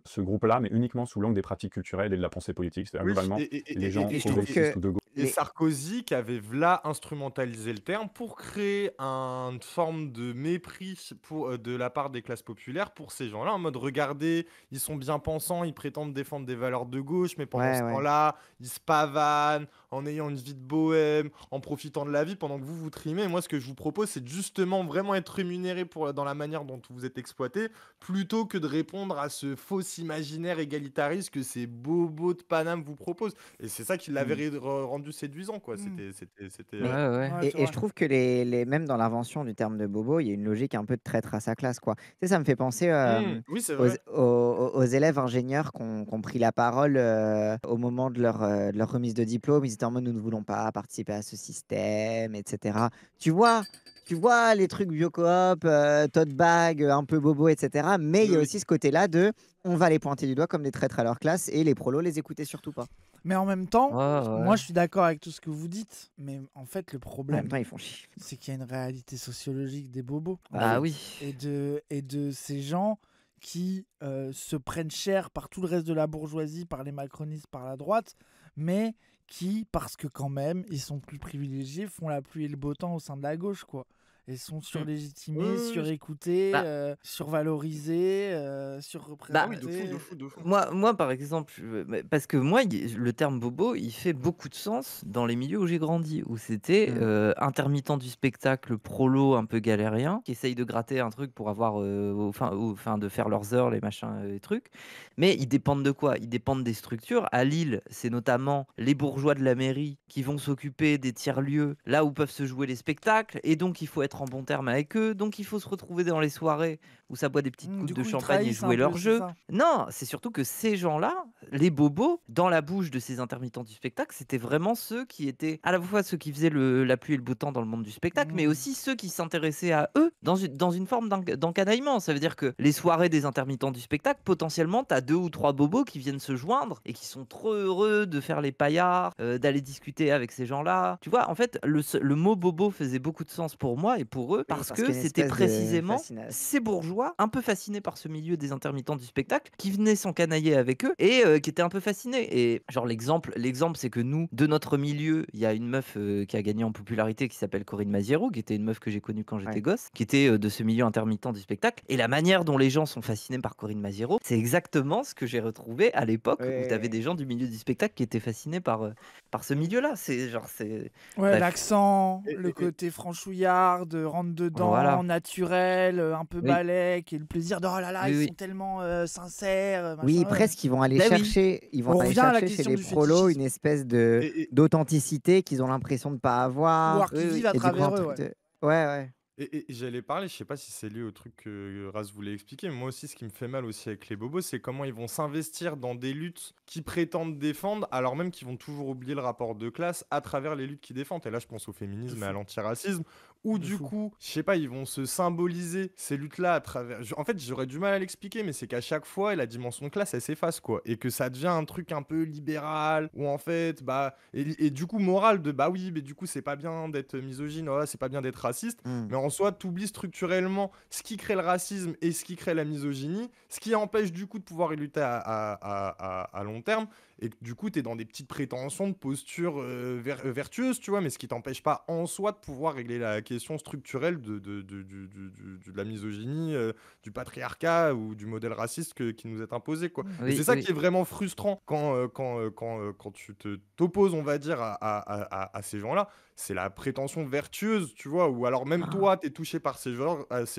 ce groupe-là, mais uniquement sous l'angle des pratiques culturelles et de la pensée politique. C'est-à-dire, globalement, les gens je trouve progressistes que ou de gauche. Et Sarkozy qui avait v'là instrumentalisé le terme pour créer une forme de mépris de la part des classes populaires pour ces gens-là, en mode regardez, ils sont bien pensants, ils prétendent défendre des valeurs de gauche, mais pendant Ouais, ce ouais. temps-là, ils se pavanent en ayant une vie de bohème, en profitant de la vie pendant que vous trimez. Et moi, ce que je vous propose, c'est de justement vraiment être rémunéré dans la manière dont vous êtes exploité, plutôt que de répondre à ce faux imaginaire égalitariste que ces bobos de Paname vous proposent. Et c'est ça qui l'avait rendu séduisant, quoi. C'était Ouais, ouais. Ouais, c'est Et je vrai. trouve que même dans l'invention du terme de bobo, il y a une logique un peu de traître à sa classe, quoi. Tu sais, ça me fait penser Oui, c'est aux, vrai. aux élèves ingénieurs qui ont pris la parole au moment de leur remise de diplôme. Ils étaient en mode nous ne voulons pas participer à ce système, etc. Tu vois les trucs biocoop, tote bag, un peu bobo, etc. Mais il y a Oui. aussi ce côté-là de on va les pointer du doigt comme des traîtres à leur classe et les prolos les écoutaient surtout pas. Mais en même temps, Ouais, ouais. moi je suis d'accord avec tout ce que vous dites, mais en fait le En problème, même temps, ils font chier. c'est qu'il y a une réalité sociologique des bobos. en Bah fait. oui. Et de ces gens qui se prennent cher par tout le reste de la bourgeoisie, par les macronistes, par la droite, mais qui, parce que quand même, ils sont plus privilégiés, font la pluie et le beau temps au sein de la gauche, quoi. Elles sont Mm. surlégitimées, Oui, oui, oui. surécoutées, Bah, survalorisées, bah, Ah oui, de fou, surreprésentées. de fou, de fou. moi, par exemple, parce que moi, le terme bobo, il fait beaucoup de sens dans les milieux où j'ai grandi, où c'était intermittent du spectacle, prolo un peu galérien, qui essaye de gratter un truc pour avoir, enfin, de faire leurs heures, les machins, les trucs. Mais ils dépendent de quoi? Ils dépendent des structures. À Lille, c'est notamment les bourgeois de la mairie qui vont s'occuper des tiers-lieux, là où peuvent se jouer les spectacles, et donc il faut être en bon terme avec eux, donc il faut se retrouver dans les soirées où ça boit des petites gouttes Du de coup, ils champagne et trahissent un jouer peu, leur c'est jeu. ça. Non, c'est surtout que ces gens-là, les bobos, dans la bouche de ces intermittents du spectacle, c'était vraiment ceux qui étaient à la fois ceux qui faisaient la pluie et le beau temps dans le monde du spectacle, mais Mm. aussi ceux qui s'intéressaient à eux dans une forme d'encanaillement. Ça veut dire que les soirées des intermittents du spectacle, potentiellement, tu as 2 ou 3 bobos qui viennent se joindre et qui sont trop heureux de faire les paillards, d'aller discuter avec ces gens-là. Tu vois, en fait, le mot bobo faisait beaucoup de sens pour moi et pour eux Oui, parce parce que qu'il y a une c'était espèce de précisément fascination. ces bourgeois un peu fascinés par ce milieu des intermittents du spectacle qui venaient s'encanailler avec eux et qui étaient un peu fascinés. Et genre l'exemple c'est que nous, de notre milieu, il y a une meuf qui a gagné en popularité qui s'appelle Corinne Maziero, qui était une meuf que j'ai connue quand j'étais Ouais. gosse, qui était de ce milieu intermittent du spectacle. Et la manière dont les gens sont fascinés par Corinne Maziero, c'est exactement ce que j'ai retrouvé à l'époque où tu avais Ouais. des gens du milieu du spectacle qui étaient fascinés par ce milieu-là. C'est genre, c'est. Ouais, Bref, l'accent, Et, le et- côté franchouillard, de rentre dedans, voilà. naturel, un peu Oui, balèque, et le plaisir de oh là là, oui, ils oui. sont tellement sincères, Oui, machin. Ouais. presque, ils vont aller Bah oui. chercher, ils vont On aller revient à la chercher chez question les du prolos une fétichisme. espèce et- d'authenticité qu'ils ont l'impression de pas avoir. Vouloir Oui, qu'ils oui. vivent à Et du coup, un travers eux, truc ouais. de. Ouais, ouais. Et j'allais parler, je sais pas si c'est lié au truc que Raz voulait expliquer, mais moi aussi ce qui me fait mal aussi avec les bobos, c'est comment ils vont s'investir dans des luttes qu'ils prétendent défendre, alors même qu'ils vont toujours oublier le rapport de classe à travers les luttes qu'ils défendent. Et là je pense au De féminisme et à fou, l'antiracisme, où de du fou. coup, je sais pas, ils vont se symboliser ces luttes-là à travers... En fait, j'aurais du mal à l'expliquer, mais c'est qu'à chaque fois, la dimension de classe, elle s'efface, quoi. Et que ça devient un truc un peu libéral, où en fait, bah... Et du coup, moral de, bah oui, mais du coup, c'est pas bien d'être misogyne, voilà, c'est pas bien d'être raciste. Hmm. Mais en soi, tu oublies structurellement ce qui crée le racisme et ce qui crée la misogynie, ce qui empêche du coup de pouvoir y lutter à long terme. Et que, du coup, tu es dans des petites prétentions de posture vertueuse, tu vois, mais ce qui t'empêche pas en soi de pouvoir régler la question structurelle de la misogynie, du patriarcat ou du modèle raciste qui nous est imposé, quoi. Et c'est Oui, ça oui. qui est vraiment frustrant quand tu t'opposes, on va dire, à ces gens-là. C'est la prétention vertueuse, tu vois, ou alors même Ah. toi, t'es touché par ces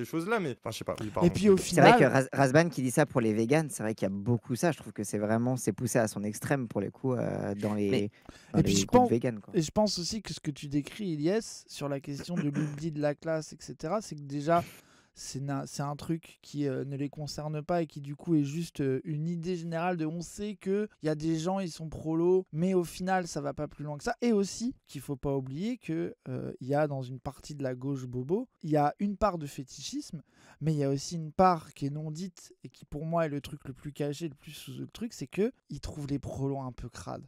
choses-là, mais enfin, je sais pas. Oui, Et pardon, puis au C'est vrai que final, Razban qui dit ça pour les véganes, c'est vrai qu'il y a beaucoup ça. Je trouve que c'est poussé à son extrême pour les coups dans Mais et puis les je groupes pense, véganes, quoi. et je pense aussi que ce que tu décris, Ilyes, sur la question de l'oubli de la classe, etc., c'est que déjà, c'est un truc qui ne les concerne pas et qui du coup est juste une idée générale de on sait que il y a des gens ils sont prolos mais au final ça va pas plus loin que ça, et aussi qu'il faut pas oublier que il y a dans une partie de la gauche bobo il y a une part de fétichisme, mais il y a aussi une part qui est non dite et qui pour moi est le truc le plus caché, le plus sous le truc, c'est que ils trouvent les prolos un peu crades.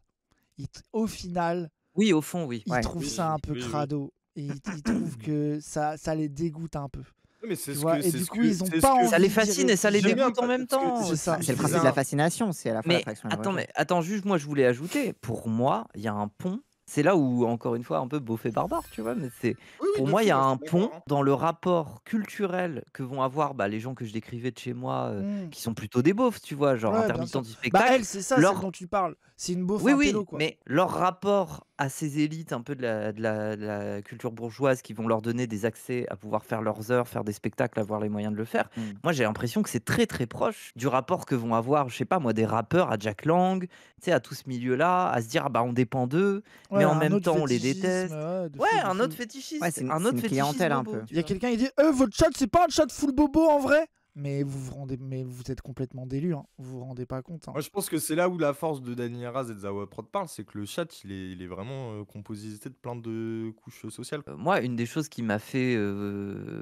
Au final oui, au fond, oui. ils Ouais. trouvent Oui, ça un peu oui, oui. crado et ils trouvent que ça les dégoûte un peu. Oui, mais c'est Tu ce vois, que et c'est du ce coup, que ils ont c'est pas ce que Ça envie les d'y fascine et ça les j'aime bien dégoûte en même parce que temps. C'est ça. C'est le je principe faisais de la un fascination, c'est à la fois Mais l'attraction et le attends, rejet. juste moi je voulais ajouter, pour moi, il y a un pont. C'est là où, encore une fois, un peu beauf et barbare, tu vois, mais c'est oui, oui, pour de moi, il fou, y a moi je un suis d'accord, pont hein. dans le rapport culturel que vont avoir les gens que je décrivais de chez moi, Hmm. qui sont plutôt des beaufs, tu vois, genre Ouais, bien intermittents sûr. du Bah spectacle. elle, c'est ça, celle Leur dont tu parles. C'est une beauf Oui, intello, oui, quoi. mais leur rapport à ces élites un peu de la culture bourgeoise qui vont leur donner des accès à pouvoir faire leurs heures, faire des spectacles, avoir les moyens de le faire. Hmm. Moi, j'ai l'impression que c'est très très proche du rapport que vont avoir, je sais pas moi, des rappeurs à Jack Lang, tu sais, à tout ce milieu-là, à se dire ah bah on dépend d'eux, Ouais, mais en un même autre temps on les fétichisme, déteste. ouais, de Ouais, fou, de un autre fou. Ouais, fétichiste, c'est un c'est autre une fétichisme clientèle un bobo, peu. tu Il y a vois. quelqu'un qui dit votre chat, c'est pas un chat full bobo en vrai. Mais vous vous rendez, mais vous êtes complètement délus, hein. Vous vous rendez pas compte, hein. Moi, je pense que c'est là où la force de Dani Arras et de Zawa Prod parle, c'est que le chat, il est vraiment composité de plein de couches sociales. Moi, une des choses qui m'a fait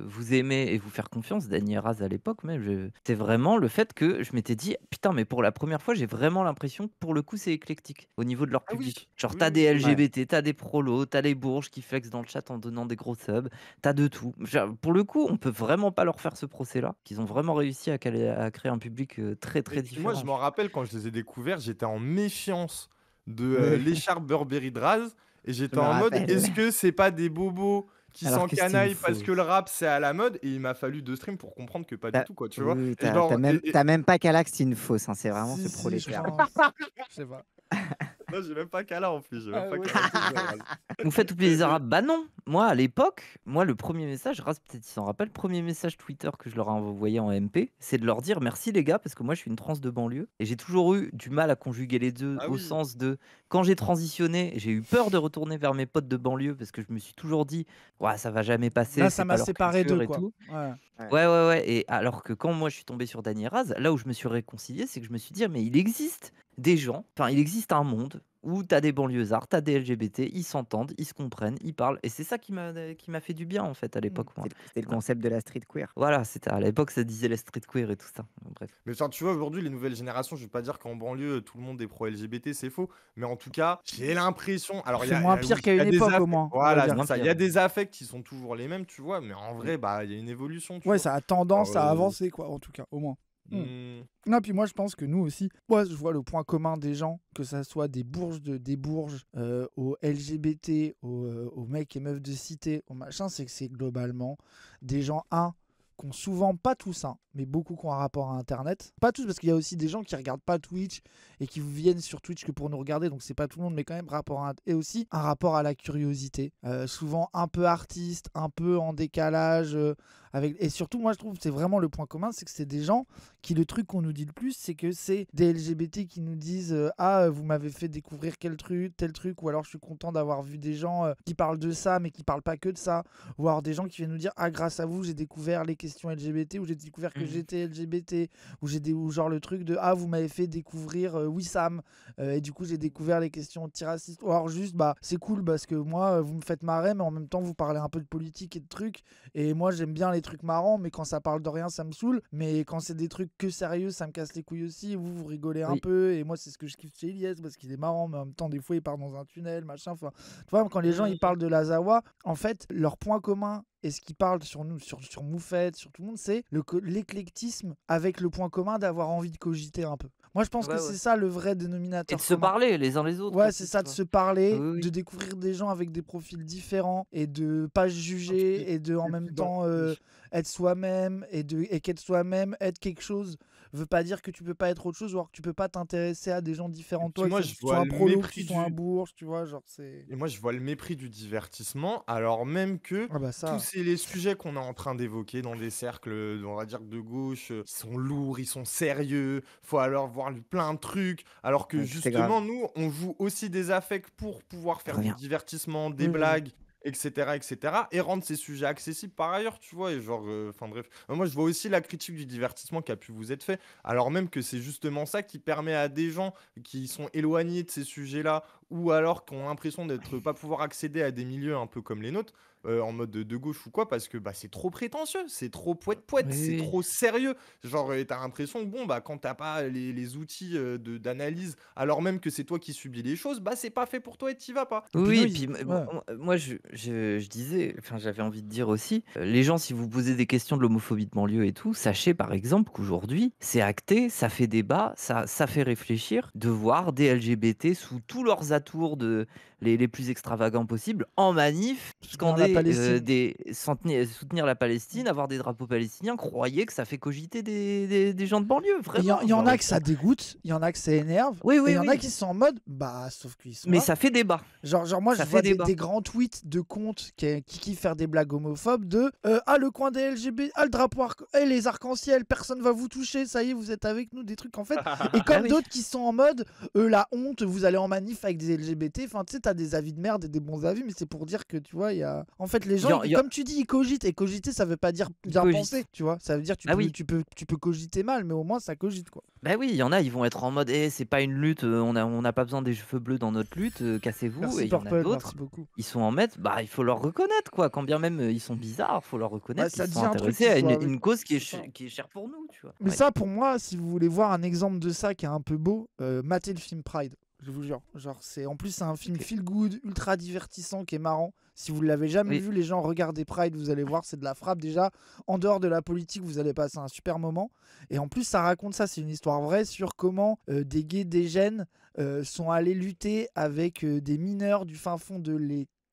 vous aimer et vous faire confiance, Dany Raz à l'époque même, c'était vraiment le fait que je m'étais dit, putain, mais pour la première fois, j'ai vraiment l'impression que pour le coup, c'est éclectique au niveau de leur Ah oui, public. Genre, oui, t'as oui, des oui, oui. Ouais. LGBT, t'as des prolos, t'as les bourges qui flexent dans le chat en donnant des gros subs, t'as de tout. Genre, pour le coup, on peut vraiment pas leur faire ce procès-là, qu'ils ont vraiment réussi à créer un public très très Et puis moi, je différent. m'en rappelle quand je les ai découverts, j'étais en méfiance de Oui. l'écharpe Burberry de Raz, et Je j'étais me en mode, rappelle. est-ce que c'est pas des bobos qui Alors que c'est une s'encanaillent parce que fausse. le rap c'est à la mode et il m'a fallu 2 streams pour comprendre que pas du T'as- tout, quoi, tu vois? Oui, oui, Et t'as genre même, et t'as même pas qu'à là que c'est une fausse, hein, c'est vraiment Si, ce si, je prolétaire. pense. Je sais pas. non, j'ai même pas Kala en plus, j'ai même Ah pas ouais, Kala. Vous faites oublier les Arabes? Bah non. Moi, à l'époque, le premier message, Raz, peut-être il s'en rappelle, le premier message Twitter que je leur ai envoyé en MP, c'est de leur dire merci les gars, parce que moi je suis une trans de banlieue et j'ai toujours eu du mal à conjuguer les deux Ah au oui. sens de quand j'ai transitionné, j'ai eu peur de retourner vers mes potes de banlieue parce que je me suis toujours dit, ouais, ça va jamais passer, Là, ça c'est m'a pas leur séparé culture d'eux, et quoi. tout. Ouais. Ouais, ouais, ouais. Et alors que quand moi je suis tombé sur Dany Raz, là où je me suis réconcilié, c'est que je me suis dit, ah, mais il existe des gens, enfin, il existe un monde où t'as des banlieusards, t'as des LGBT, ils s'entendent, ils se comprennent, ils parlent. Et c'est ça qui m'a fait du bien, en fait, à l'époque, moi. C'était le Voilà, concept de la street queer. Voilà, c'était à l'époque, ça disait la street queer et tout ça. Bref. Mais enfin, tu vois, aujourd'hui, les nouvelles générations, je vais pas dire qu'en banlieue, tout le monde est pro-LGBT, c'est faux. Mais en tout cas, j'ai l'impression. Alors, C'est moins pire qu'à une époque, au moins, on va Voilà, dire. c'est ça. Il y Moins a pire. des affects qui sont toujours les mêmes, tu vois. Mais en vrai, bah, il y a une évolution, tu Ouais, vois. ça a tendance à Alors, avancer, quoi, en tout cas, au moins. hmm, Non, puis moi je pense que nous aussi, moi je vois le point commun des gens, que ça soit des bourges aux LGBT, aux mecs et meufs de cité, au machin, c'est que c'est globalement des gens, qui ont souvent, pas tous, mais beaucoup qui ont un rapport à Internet. Pas tous, parce qu'il y a aussi des gens qui regardent pas Twitch et qui viennent sur Twitch que pour nous regarder, donc c'est pas tout le monde, mais quand même et aussi un rapport à la curiosité. Souvent un peu artiste, un peu en décalage. Et surtout, moi je trouve que c'est vraiment le point commun, c'est que c'est des gens qui, le truc qu'on nous dit le plus, c'est que c'est des LGBT qui nous disent vous m'avez fait découvrir tel truc, ou alors je suis content d'avoir vu des gens qui parlent de ça, mais qui parlent pas que de ça, ou alors des gens qui viennent nous dire grâce à vous j'ai découvert les questions LGBT, ou j'ai découvert que j'étais LGBT, ou genre le truc de vous m'avez fait découvrir Wissam, et du coup j'ai découvert les questions antiracistes, ou alors juste c'est cool parce que moi vous me faites marrer, mais en même temps vous parlez un peu de politique et de trucs, et moi j'aime bien les trucs marrants, mais quand ça parle de rien ça me saoule, mais quand c'est des trucs que sérieux ça me casse les couilles aussi, vous rigolez un Oui. peu, et moi c'est ce que je kiffe chez Ilyes parce qu'il est marrant, mais en même temps des fois il part dans un tunnel machin, enfin tu vois, quand les gens ils parlent de la Zawa, en fait leur point commun et ce qui parle sur nous, sur Moufette, sur tout le monde, c'est l'éclectisme, avec le point commun d'avoir envie de cogiter un peu. Moi je pense Ouais, que ouais. c'est ça le vrai Et dénominateur de se commun. parler les uns les autres Ouais, aussi, c'est ça, tu de vois. se parler, Oui, oui. de découvrir des gens avec des profils différents et de pas se juger, et de en même temps être soi-même, et qu'être soi-même, être quelque chose veut pas dire que tu peux pas être autre chose, ou alors que tu peux pas t'intéresser à des gens différents de puis toi, moi, que je tu sois vois un le prolo, que tu mépris sois un du. bourge, tu vois, genre c'est... Et moi, je vois le mépris du divertissement, alors même que Ah bah tous ça... les sujets qu'on est en train d'évoquer dans des cercles, on va dire de gauche, ils sont lourds, ils sont sérieux, faut alors voir plein de trucs, alors que Ouais, c'est grave. justement, nous, on joue aussi des affects pour pouvoir faire du Reviens. divertissement, des Oui, oui, oui. blagues, etc., et rendre ces sujets accessibles par ailleurs, tu vois, et genre, enfin bref. Moi, je vois aussi la critique du divertissement qui a pu vous être fait, alors même que c'est justement ça qui permet à des gens qui sont éloignés de ces sujets-là, ou alors qui ont l'impression d'être pas pouvoir accéder à des milieux un peu comme les nôtres, en mode de gauche ou quoi, parce que c'est trop prétentieux, c'est trop poète-poète, Oui, c'est oui. trop sérieux. Genre, t'as l'impression que bon, quand t'as pas les outils d'analyse, alors même que c'est toi qui subis les choses, c'est pas fait pour toi et t'y vas pas. Et puis Oui, nous, et puis ouais. moi je disais, enfin j'avais envie de dire aussi, les gens, si vous posez des questions de l'homophobie de banlieue et tout, sachez par exemple qu'aujourd'hui, c'est acté, ça fait débat, ça fait réfléchir de voir des LGBT sous tous leurs atours les plus extravagants possibles en manif, Soutenir la scander Palestine. soutenir la Palestine, avoir des drapeaux palestiniens, croyez que ça fait cogiter des gens de banlieue, Et il y, vraiment. y en Genre, a que ça dégoûte, il y en a que ça énerve, Oui, et oui, il y en a oui. qui sont en mode, sauf qu'ils sont Mais là. ça fait débat. Genre moi, Ça je fait vois débat. des grands tweets de comptes qui kiffent faire des blagues homophobes de le coin des LGBT, le drapeau les arcs-en-ciel, personne va vous toucher, ça y est, vous êtes avec nous, des trucs en fait. Et Ah comme oui. d'autres qui sont en mode la honte, vous allez en manif avec des LGBT, enfin tu sais, t'as des avis de merde et des bons avis, mais c'est pour dire que tu vois, il y a. En fait, les gens, comme tu dis, ils cogitent, et cogiter, ça veut pas dire bien cogitent. penser, tu vois, ça veut dire Ah oui. tu peux cogiter mal, mais au moins ça cogite quoi. Bah oui, il y en a, ils vont être en mode c'est pas une lutte, on n'a pas besoin des cheveux bleus dans notre lutte, cassez-vous. Merci Et il y en a Purple, d'autres, merci beaucoup. ils sont en mode il faut leur reconnaître quoi, quand bien même ils sont bizarres, faut leur reconnaître ça qu'ils dit sont un truc intéressés qui à soit une cause qui c'est ça. qui est chère pour nous, tu vois. Mais Ouais. ça, pour moi, si vous voulez voir un exemple de ça qui est un peu beau, matez le film Pride. Je vous jure. Genre, en plus, c'est un film Ok. feel good, ultra divertissant, qui est marrant. Si vous ne l'avez jamais Oui. vu, les gens, regardez Pride, vous allez voir, c'est de la frappe. Déjà, en dehors de la politique, vous allez passer un super moment. Et en plus, ça raconte ça. C'est une histoire vraie sur comment des gays, des jeunes sont allés lutter avec des mineurs du fin fond de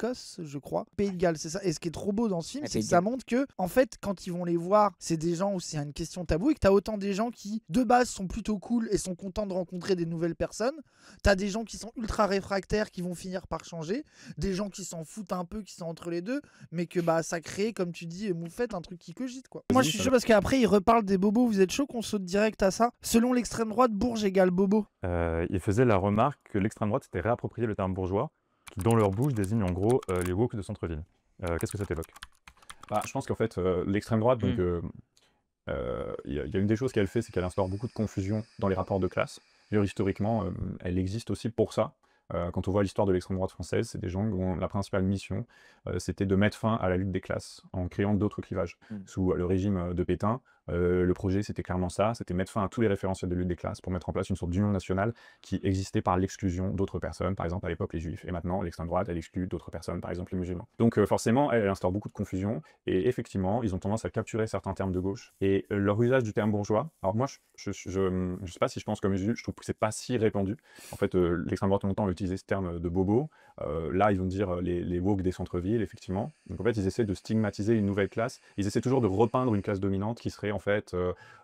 Écosse, je crois. Pays de Galles, c'est ça. Et ce qui est trop beau dans ce film, Ouais, c'est Pays que de ça Galles. montre que, en fait, quand ils vont les voir, c'est des gens où c'est une question tabou et que t'as autant des gens qui, de base, sont plutôt cool et sont contents de rencontrer des nouvelles personnes. T'as des gens qui sont ultra réfractaires qui vont finir par changer. Des gens qui s'en foutent un peu, qui sont entre les deux, mais que bah ça crée, comme tu dis, Moufette, un truc qui cogite, quoi. Moi, je suis chaud parce qu'après, ils reparlent des bobos. Vous êtes chaud qu'on saute direct à ça? Selon l'extrême droite, Bourges égale bobo. Il faisait la remarque que l'extrême droite s'était réapproprié le terme bourgeois, qui dans leur bouche désigne en gros les woke de centre-ville. Qu'est-ce que ça t'évoque? Bah, je pense qu'en fait, l'extrême droite, donc, il y a une des choses qu'elle fait, c'est qu'elle instaure beaucoup de confusion dans les rapports de classe. D'ailleurs, historiquement, elle existe aussi pour ça. Quand on voit l'histoire de l'extrême droite française, c'est des gens dont la principale mission, c'était de mettre fin à la lutte des classes en créant d'autres clivages. Sous le régime de Pétain, le projet, c'était clairement ça, c'était mettre fin à tous les référentiels de lutte des classes pour mettre en place une sorte d'union nationale qui existait par l'exclusion d'autres personnes, par exemple à l'époque les juifs. Et maintenant, l'extrême droite, elle exclut d'autres personnes, par exemple les musulmans. Donc forcément, elle instaure beaucoup de confusion. Et effectivement, ils ont tendance à capturer certains termes de gauche. Et leur usage du terme bourgeois, alors moi, je sais pas si je pense comme Jules, je trouve que c'est pas si répandu. En fait, l'extrême droite longtemps a utilisé ce terme de bobo. Là, ils vont dire les woke des centres-villes, effectivement. Donc en fait, ils essaient de stigmatiser une nouvelle classe. Ils essaient toujours de repeindre une classe dominante qui serait en fait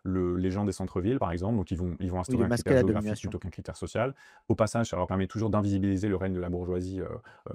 les gens des centres-villes, par exemple. Donc ils vont instaurer un masquer critère la géographique domination. plutôt qu'un critère social. Au passage, ça leur permet toujours d'invisibiliser le règne de la bourgeoisie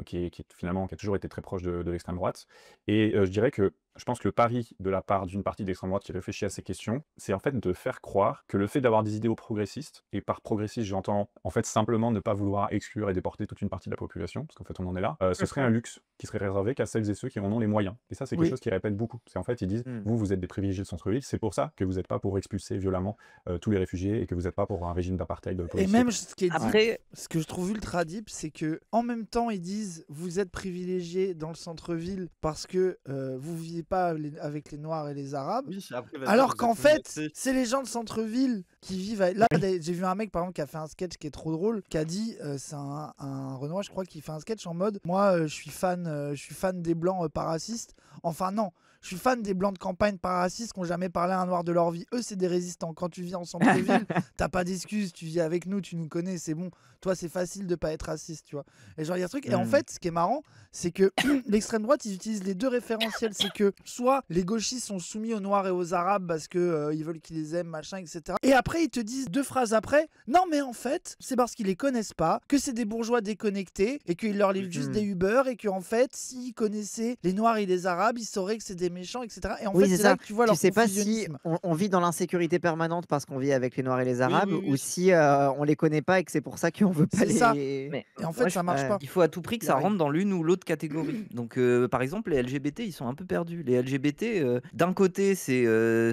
qui a toujours été très proche de l'extrême droite. Et je dirais que je pense que le pari de la part d'une partie de l'extrême droite qui réfléchit à ces questions, c'est en fait de faire croire que le fait d'avoir des idéaux progressistes, et par progressiste j'entends en fait simplement ne pas vouloir exclure et déporter toute une partie de la population, parce qu'en fait on en est là, ce serait un luxe qui serait réservé qu'à celles et ceux qui en ont les moyens. Et ça c'est quelque Oui. chose qu'ils répètent beaucoup. C'est en fait ils disent vous êtes des privilégiés de centre-ville, c'est pour ça que vous n'êtes pas pour expulser violemment tous les réfugiés et que vous n'êtes pas pour un régime d'apartheid Et policier. même ce qui est dit, Après, ce que je trouve ultra deep, c'est que en même temps ils disent vous êtes privilégiés dans le centre-ville parce que vous vivez pas avec les noirs et les arabes. Oui, après, vas-y, Alors vous qu'en êtes fait, menacés. c'est les gens de centre-ville qui vivent. Là, j'ai vu un mec par exemple qui a fait un sketch qui est trop drôle, qui a dit, c'est un Renoir, je crois, qui fait un sketch en mode, moi, je suis fan des blancs pas racistes. Enfin non. Je suis fan des blancs de campagne pas racistes qui n'ont jamais parlé à un noir de leur vie. Eux, c'est des résistants. Quand tu vis en centre-ville, t'as pas d'excuses. Tu vis avec nous, tu nous connais, c'est bon. Toi, c'est facile de pas être raciste, tu vois. Et genre, il y a un truc. Et en fait, ce qui est marrant, c'est que l'extrême droite, ils utilisent les deux référentiels. C'est que soit les gauchistes sont soumis aux noirs et aux arabes parce que ils veulent qu'ils les aiment, machin, etc. Et après, ils te disent deux phrases après, non, mais en fait, c'est parce qu'ils les connaissent pas, que c'est des bourgeois déconnectés et qu'ils leur livrent juste des Uber et qu'en fait, s'ils connaissaient les noirs et les arabes, ils sauraient que c'est des méchants, etc. Et en Oui, fait, c'est c'est ça. là que tu vois leur Tu sais pas si confusionnisme. on vit dans l'insécurité permanente parce qu'on vit avec les Noirs et les Arabes, oui, ou oui. si on les connaît pas et que c'est pour ça qu'on veut pas C'est ça. les. mais Et en fait, moi, ça marche ouais. pas. il faut à tout prix que ça Pareil. rentre dans l'une ou l'autre catégorie. Donc, par exemple, les LGBT, ils sont un peu perdus. Les LGBT, d'un côté, c'est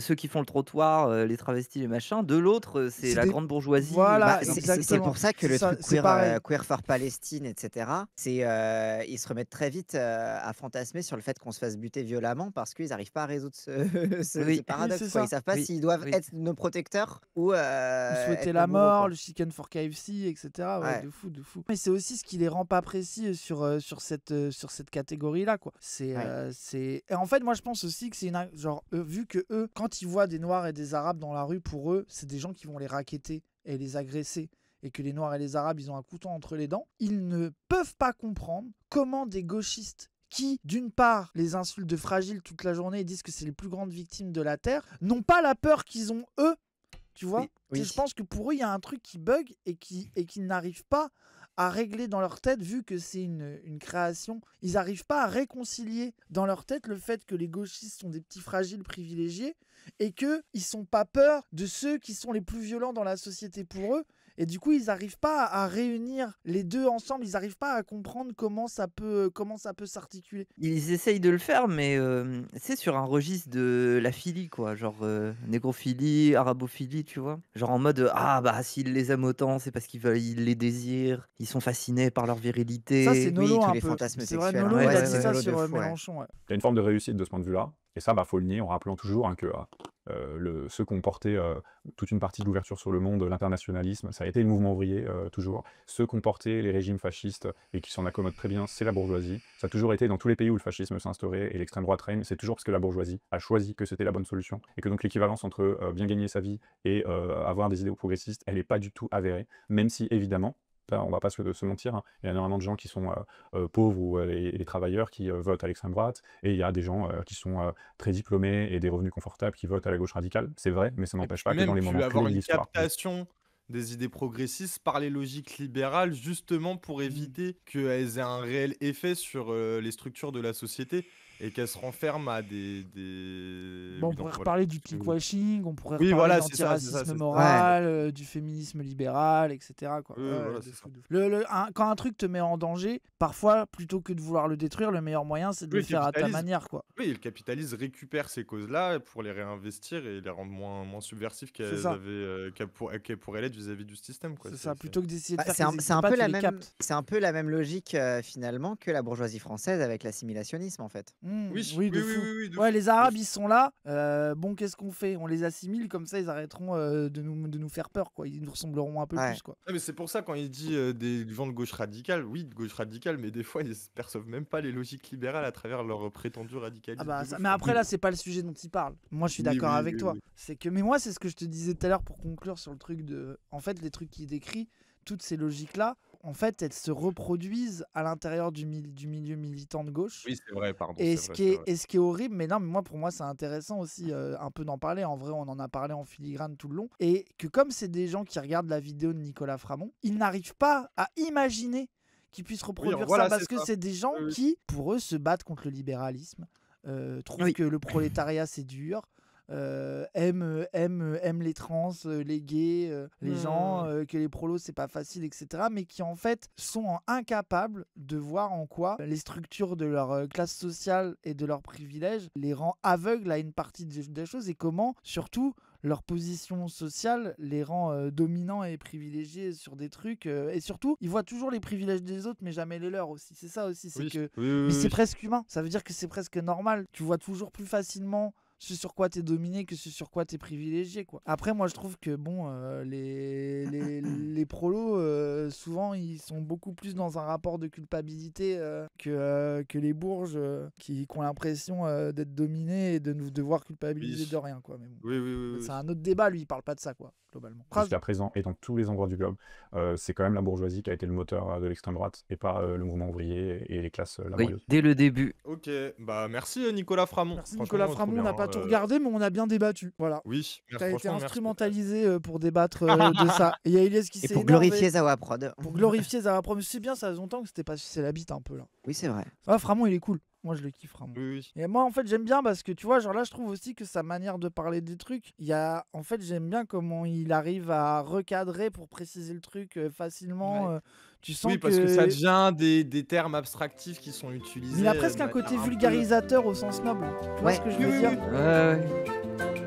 ceux qui font le trottoir, les travestis, les machins. De l'autre, c'est C'est la des- grande bourgeoisie. Voilà, Bah, c'est exactement. pour ça que C'est le ça, truc c'est pareil. queer for Palestine, etc., ils se remettent très vite à fantasmer sur le fait qu'on se fasse buter violemment parce qu'ils n'arrivent pas à résoudre ce Oui. paradoxe. c'est quoi. ça. Ils savent pas Oui, s'ils doivent oui. être nos protecteurs ou Vous être souhaitez nos la bourreaux, mort, quoi. le chicken for KFC, etc. Ouais, Ouais. de fou, de fou. Mais c'est aussi ce qui les rend pas précis sur cette catégorie-là, quoi. Et en fait, moi, je pense aussi que c'est genre, vu que eux, quand ils voient des Noirs et des Arabes dans la rue, pour eux, c'est des gens qui vont les racketter et les agresser. Et que les Noirs et les Arabes, ils ont un couteau entre les dents. Ils ne peuvent pas comprendre comment des gauchistes qui, d'une part, les insultent de fragiles toute la journée et disent que c'est les plus grandes victimes de la Terre, n'ont pas la peur qu'ils ont eux. Tu vois. Oui. Je pense que pour eux, il y a un truc qui bug et qu'ils n'arrivent pas à régler dans leur tête, vu que c'est une création. Ils n'arrivent pas à réconcilier dans leur tête le fait que les gauchistes sont des petits fragiles privilégiés et qu'ils ne sont pas peur de ceux qui sont les plus violents dans la société pour eux. Et du coup, ils n'arrivent pas à réunir les deux ensemble. Ils n'arrivent pas à comprendre comment ça peut s'articuler. Ils essayent de le faire, mais c'est sur un registre de la philie, quoi. Genre négrophilie, arabophilie, tu vois. Genre en mode ah bah s'ils les aiment autant, c'est parce ils les désirent, ils sont fascinés par leur virilité. Ça, c'est Nolo tous un les peu. fantasmes C'est vrai, sexuels. Nolo, Ouais, il a ouais, dit ouais, ça Nolo de sur fou, ouais. Mélenchon. Ouais. Il y a une forme de réussite de ce point de vue-là. Et ça, faut le nier en rappelant toujours que ceux qui ont porté toute une partie de l'ouverture sur le monde, l'internationalisme, ça a été le mouvement ouvrier, toujours. Ceux qui ont porté les régimes fascistes et qui s'en accommodent très bien, c'est la bourgeoisie. Ça a toujours été dans tous les pays où le fascisme s'est instauré et l'extrême droite règne, c'est toujours parce que la bourgeoisie a choisi que c'était la bonne solution. Et que donc l'équivalence entre bien gagner sa vie et avoir des idéaux progressistes, elle n'est pas du tout avérée, même si évidemment, on va pas se mentir, hein. Il y a énormément de gens qui sont pauvres ou les travailleurs qui votent à l'extrême droite, et il y a des gens qui sont très diplômés et des revenus confortables qui votent à la gauche radicale. C'est vrai, mais ça Et n'empêche puis pas que dans même, les tu moments vas clés avoir de une l'histoire. captation des idées progressistes par les logiques libérales, justement pour éviter qu'elles aient un réel effet sur les structures de la société et qu'elles se renferment à des... Bon, on Oui, non, pourrait voilà. reparler du click-washing, on pourrait Oui, reparler de voilà, c'est ça, c'est ça, l'antiracisme c'est ça. moral, du féminisme libéral, etc. Quoi. Oui, Ouais, voilà, de c'est fou, ça. de fou. Quand un truc te met en danger, parfois, plutôt que de vouloir le détruire, le meilleur moyen, c'est de Oui, le le faire à ta capitalisme. manière, quoi. Oui, et le capitalisme récupère ces causes-là pour les réinvestir et les rendre moins subversives C'est ça. qu'elles pourraient l'être vis-à-vis du système, quoi. C'est ça. C'est... Plutôt que d'essayer de Bah, faire c'est qu'ils un, c'est existent un pas, peu tu la les même, captes. c'est un peu la même logique finalement que la bourgeoisie française avec l'assimilationnisme en fait. Oui, Oui, de oui, oui, fou. oui, oui, de Ouais, fou, les de Arabes, fou. ils sont là. Bon, qu'est-ce qu'on fait? On les assimile, comme ça, ils arrêteront de nous faire peur, quoi. Ils nous ressembleront un peu Ouais. plus, quoi. Ah, mais c'est pour ça quand il dit des gens de gauche radicale, oui, de gauche radicale, mais des fois ils perçoivent même pas les logiques libérales à travers leur prétendu Ah radicalisme bah, de gauche, mais quoi. après là c'est pas le sujet dont il parle. Moi je suis Oui, d'accord oui, avec oui, toi. oui. C'est que mais moi c'est ce que je te disais tout à l'heure pour conclure sur le truc de en fait les trucs qu'il décrit, toutes ces logiques là, en fait elles se reproduisent à l'intérieur du milieu militant de gauche. Oui, c'est vrai, pardon, Et c'est ce vrai, qui c'est est vrai. et ce qui est horrible, mais non mais moi pour moi c'est intéressant aussi un peu d'en parler. En vrai on en a parlé en filigrane tout le long et que comme c'est des gens qui regardent la vidéo de Nicolas Framont, ils n'arrivent pas à imaginer qu'ils puissent Oui, reproduire ça voilà, parce c'est que ça. c'est des gens Oui, oui. qui pour eux se battent contre le libéralisme. Trouvent Oui. que le prolétariat c'est dur, aiment les trans, les gays, les gens, que les prolos c'est pas facile, etc. Mais qui en fait sont incapables de voir en quoi les structures de leur classe sociale et de leurs privilèges les rend aveugles à une partie des choses et comment surtout leur position sociale les rend dominants et privilégiés sur des trucs et surtout ils voient toujours les privilèges des autres mais jamais les leurs aussi, c'est ça aussi, c'est Oui, que oui, mais oui, c'est oui. presque humain, ça veut dire que c'est presque normal, tu vois toujours plus facilement ce sur quoi t'es dominé que ce sur quoi t'es privilégié, quoi. Après moi je trouve que bon les prolos souvent ils sont beaucoup plus dans un rapport de culpabilité que les bourges qui ont l'impression d'être dominés et de nous devoir culpabiliser Oui. de rien, quoi. Mais bon, Oui, oui, oui, c'est oui. un autre débat, lui il parle pas de ça, quoi, globalement. Jusqu'à présent et dans tous les endroits du globe, c'est quand même la bourgeoisie qui a été le moteur de l'extrême droite et pas le mouvement ouvrier et les classes Oui, laborieuses. dès le début. Ok, bah merci Nicolas Framont. Merci Franchement, Nicolas trop Framont, on bien, n'a pas tout regardé mais on a bien débattu, voilà. Oui, T'as été franchement, merci. instrumentalisé pour débattre de ça. Et il y a Elias qui Et s'est pour énervé. glorifier Zawaprod. Pour glorifier Zara Prom. C'est bien, ça faisait longtemps que c'était pas c'est la bite un peu là. Oui, c'est vrai. Ah, Framont il est cool. Moi je le kiffe Framont. Oui, oui. Et moi en fait j'aime bien parce que tu vois genre là je trouve aussi que sa manière de parler des trucs, il y a en fait j'aime bien comment il arrive à recadrer pour préciser le truc facilement. Ouais. Tu sens Oui, parce que ça devient des termes abstractifs qui sont utilisés. il a presque de un côté manière un peu- vulgarisateur au sens noble. Tu vois Ouais. ce que je Oui, veux oui, dire? oui. Ouais, ouais.